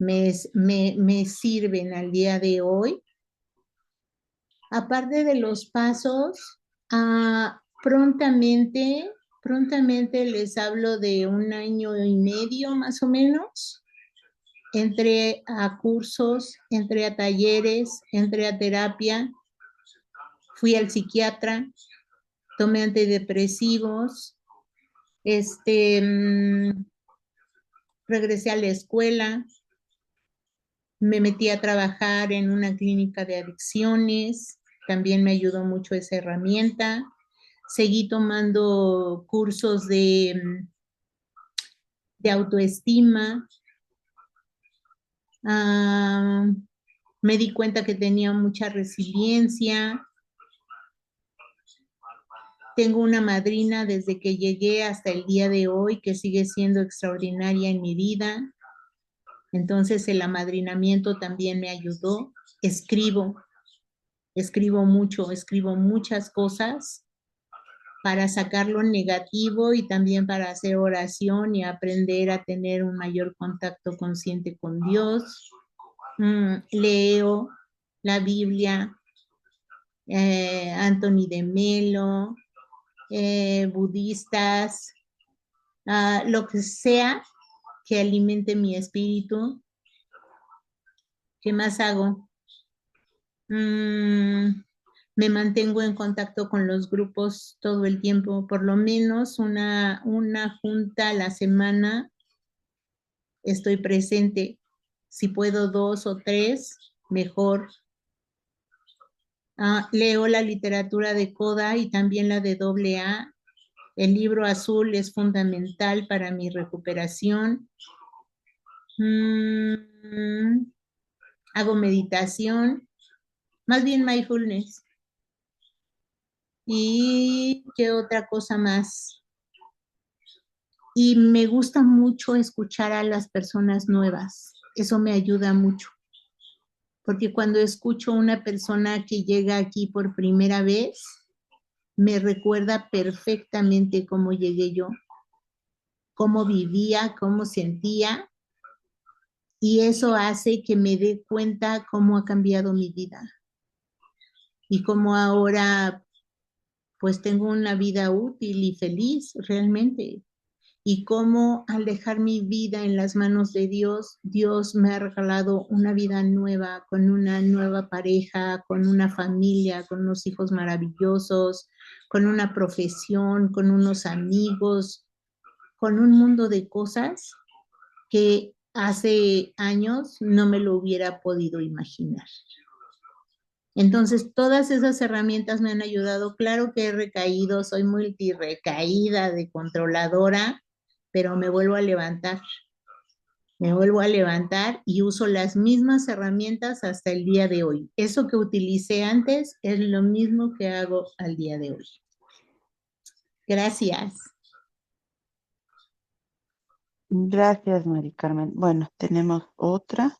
me sirven al día de hoy. Aparte de los pasos, prontamente les hablo de 1 año y medio más o menos. Entré a cursos, entré a talleres, entré a terapia, fui al psiquiatra, tomé antidepresivos, regresé a la escuela, me metí a trabajar en una clínica de adicciones, también me ayudó mucho esa herramienta. Seguí tomando cursos de autoestima. Me di cuenta que tenía mucha resiliencia. Tengo una madrina desde que llegué hasta el día de hoy que sigue siendo extraordinaria en mi vida. Entonces el amadrinamiento también me ayudó. Escribo mucho, escribo muchas cosas para sacar lo negativo y también para hacer oración y aprender a tener un mayor contacto consciente con Dios. Leo la Biblia, Anthony de Melo, budistas, lo que sea que alimente mi espíritu. ¿Qué más hago? Me mantengo en contacto con los grupos todo el tiempo, por lo menos una junta a la semana estoy presente. Si puedo 2 o 3, mejor. Leo la literatura de Coda y también la de AA. El libro azul es fundamental para mi recuperación. Hago meditación, más bien mindfulness. ¿Y qué otra cosa más? Y me gusta mucho escuchar a las personas nuevas. Eso me ayuda mucho. Porque cuando escucho a una persona que llega aquí por primera vez, me recuerda perfectamente cómo llegué yo, cómo vivía, cómo sentía. Y eso hace que me dé cuenta cómo ha cambiado mi vida. Y cómo ahora pues tengo una vida útil y feliz realmente. Y cómo al dejar mi vida en las manos de Dios, Dios me ha regalado una vida nueva, con una nueva pareja, con una familia, con unos hijos maravillosos, con una profesión, con unos amigos, con un mundo de cosas que hace años no me lo hubiera podido imaginar. Entonces, todas esas herramientas me han ayudado. Claro que he recaído, soy multirecaída de controladora, pero me vuelvo a levantar. Me vuelvo a levantar y uso las mismas herramientas hasta el día de hoy. Eso que utilicé antes es lo mismo que hago al día de hoy. Gracias. Gracias, Mari Carmen. Bueno, tenemos otra.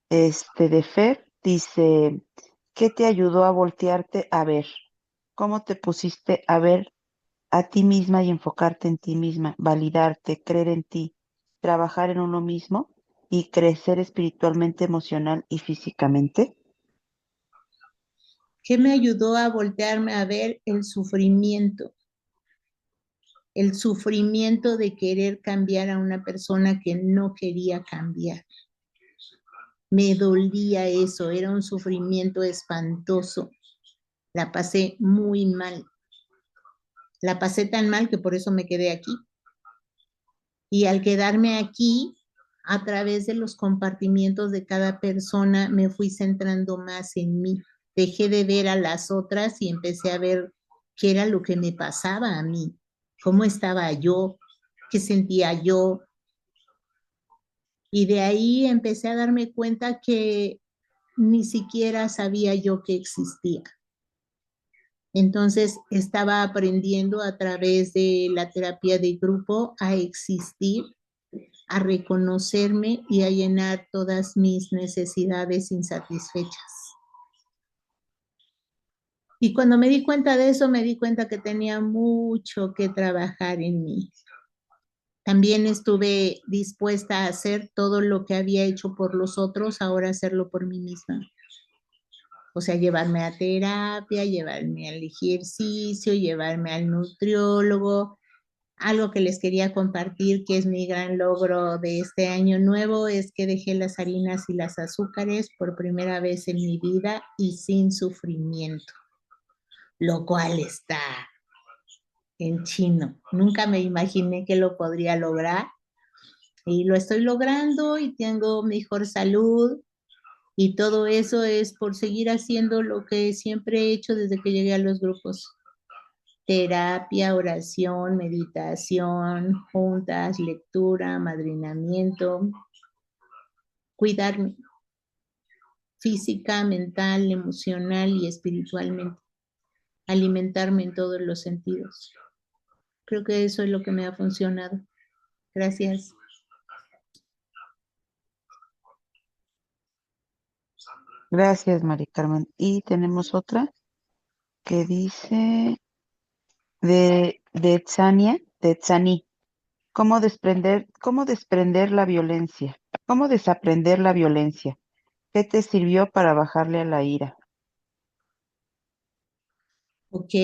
De Fer, dice, ¿qué te ayudó a voltearte a ver? ¿Cómo te pusiste a ver a ti misma y enfocarte en ti misma, validarte, creer en ti, trabajar en uno mismo y crecer espiritualmente, emocional y físicamente? ¿Qué me ayudó a voltearme a ver? El sufrimiento de querer cambiar a una persona que no quería cambiar. Me dolía eso, era un sufrimiento espantoso. La pasé muy mal. La pasé tan mal que por eso me quedé aquí. Y al quedarme aquí, a través de los compartimientos de cada persona, me fui centrando más en mí. Dejé de ver a las otras y empecé a ver qué era lo que me pasaba a mí, cómo estaba yo, qué sentía yo. Y de ahí empecé a darme cuenta que ni siquiera sabía yo que existía. Entonces estaba aprendiendo a través de la terapia de grupo a existir, a reconocerme y a llenar todas mis necesidades insatisfechas. Y cuando me di cuenta de eso, me di cuenta que tenía mucho que trabajar en mí. También estuve dispuesta a hacer todo lo que había hecho por los otros, ahora hacerlo por mí misma. O sea, llevarme a terapia, llevarme al ejercicio, llevarme al nutriólogo. Algo que les quería compartir, que es mi gran logro de este año nuevo, es que dejé las harinas y las azúcares por primera vez en mi vida y sin sufrimiento, lo cual está en chino. Nunca me imaginé que lo podría lograr y lo estoy logrando y tengo mejor salud. Y todo eso es por seguir haciendo lo que siempre he hecho desde que llegué a los grupos. Terapia, oración, meditación, juntas, lectura, amadrinamiento. Cuidarme física, mental, emocional y espiritualmente. Alimentarme en todos los sentidos. Creo que eso es lo que me ha funcionado. Gracias. Gracias, Mari Carmen. Y tenemos otra que dice de Tzani, cómo desprender la violencia? ¿Cómo desaprender la violencia? ¿Qué te sirvió para bajarle a la ira? Ok,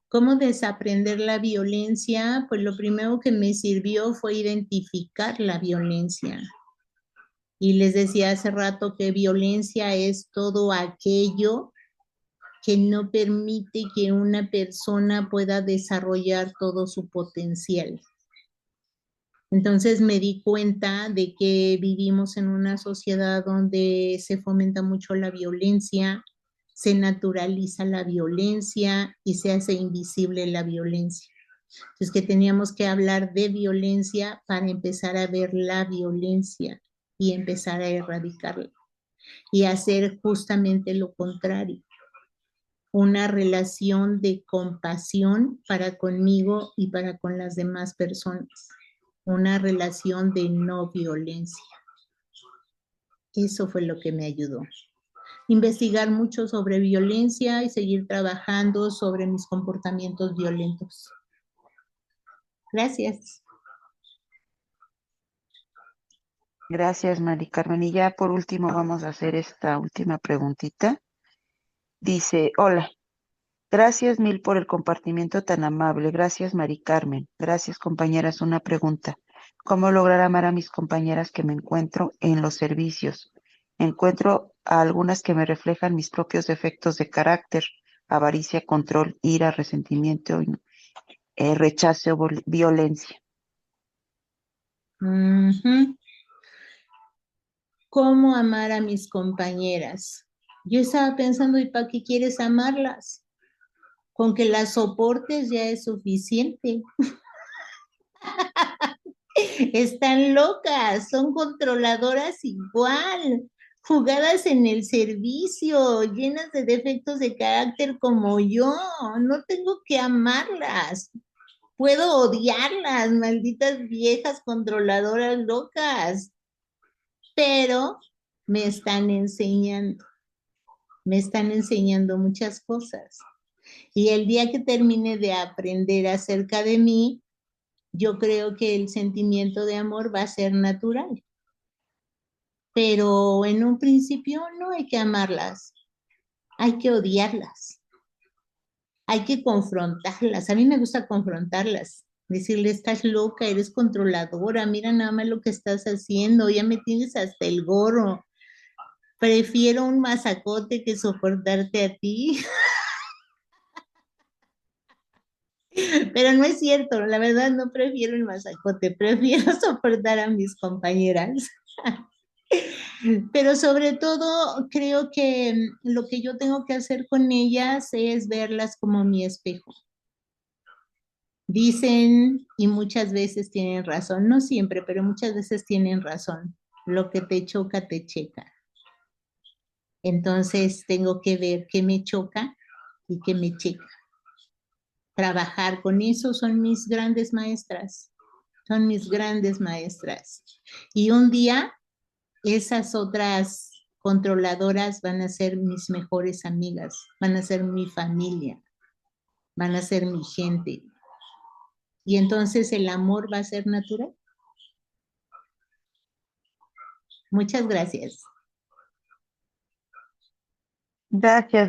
¿cómo desaprender la violencia? Pues lo primero que me sirvió fue identificar la violencia. Y les decía hace rato que violencia es todo aquello que no permite que una persona pueda desarrollar todo su potencial. Entonces me di cuenta de que vivimos en una sociedad donde se fomenta mucho la violencia, se naturaliza la violencia y se hace invisible la violencia. Entonces que teníamos que hablar de violencia para empezar a ver la violencia y empezar a erradicarla y hacer justamente lo contrario. Una relación de compasión para conmigo y para con las demás personas. Una relación de no violencia. Eso fue lo que me ayudó. Investigar mucho sobre violencia y seguir trabajando sobre mis comportamientos violentos. Gracias. Gracias, Mari Carmen. Y ya por último vamos a hacer esta última preguntita. Dice, hola, gracias mil por el compartimiento tan amable. Gracias, Mari Carmen. Gracias, compañeras. Una pregunta. ¿Cómo lograr amar a mis compañeras que me encuentro en los servicios? Encuentro a algunas que me reflejan mis propios defectos de carácter, avaricia, control, ira, resentimiento, rechazo, violencia. ¿Cómo amar a mis compañeras? Yo estaba pensando, ¿y para qué quieres amarlas? Con que las soportes ya es suficiente. Están locas, son controladoras igual, jugadas en el servicio, llenas de defectos de carácter como yo. No tengo que amarlas, puedo odiarlas, malditas viejas controladoras locas, pero me están enseñando muchas cosas. Y el día que termine de aprender acerca de mí, yo creo que el sentimiento de amor va a ser natural. Pero en un principio no hay que amarlas, hay que odiarlas, hay que confrontarlas. A mí me gusta confrontarlas, decirle, estás loca, eres controladora, mira nada más lo que estás haciendo, ya me tienes hasta el gorro. Prefiero un mazacote que soportarte a ti. Pero no es cierto, la verdad no prefiero el mazacote, prefiero soportar a mis compañeras. Pero sobre todo creo que lo que yo tengo que hacer con ellas es verlas como mi espejo. Dicen, y muchas veces tienen razón, no siempre, pero muchas veces tienen razón. Lo que te choca, te checa. Entonces tengo que ver qué me choca y qué me checa. Trabajar con eso son mis grandes maestras. Son mis grandes maestras. Y un día esas otras controladoras van a ser mis mejores amigas, van a ser mi familia, van a ser mi gente. Y entonces el amor va a ser natural. Muchas gracias. Gracias.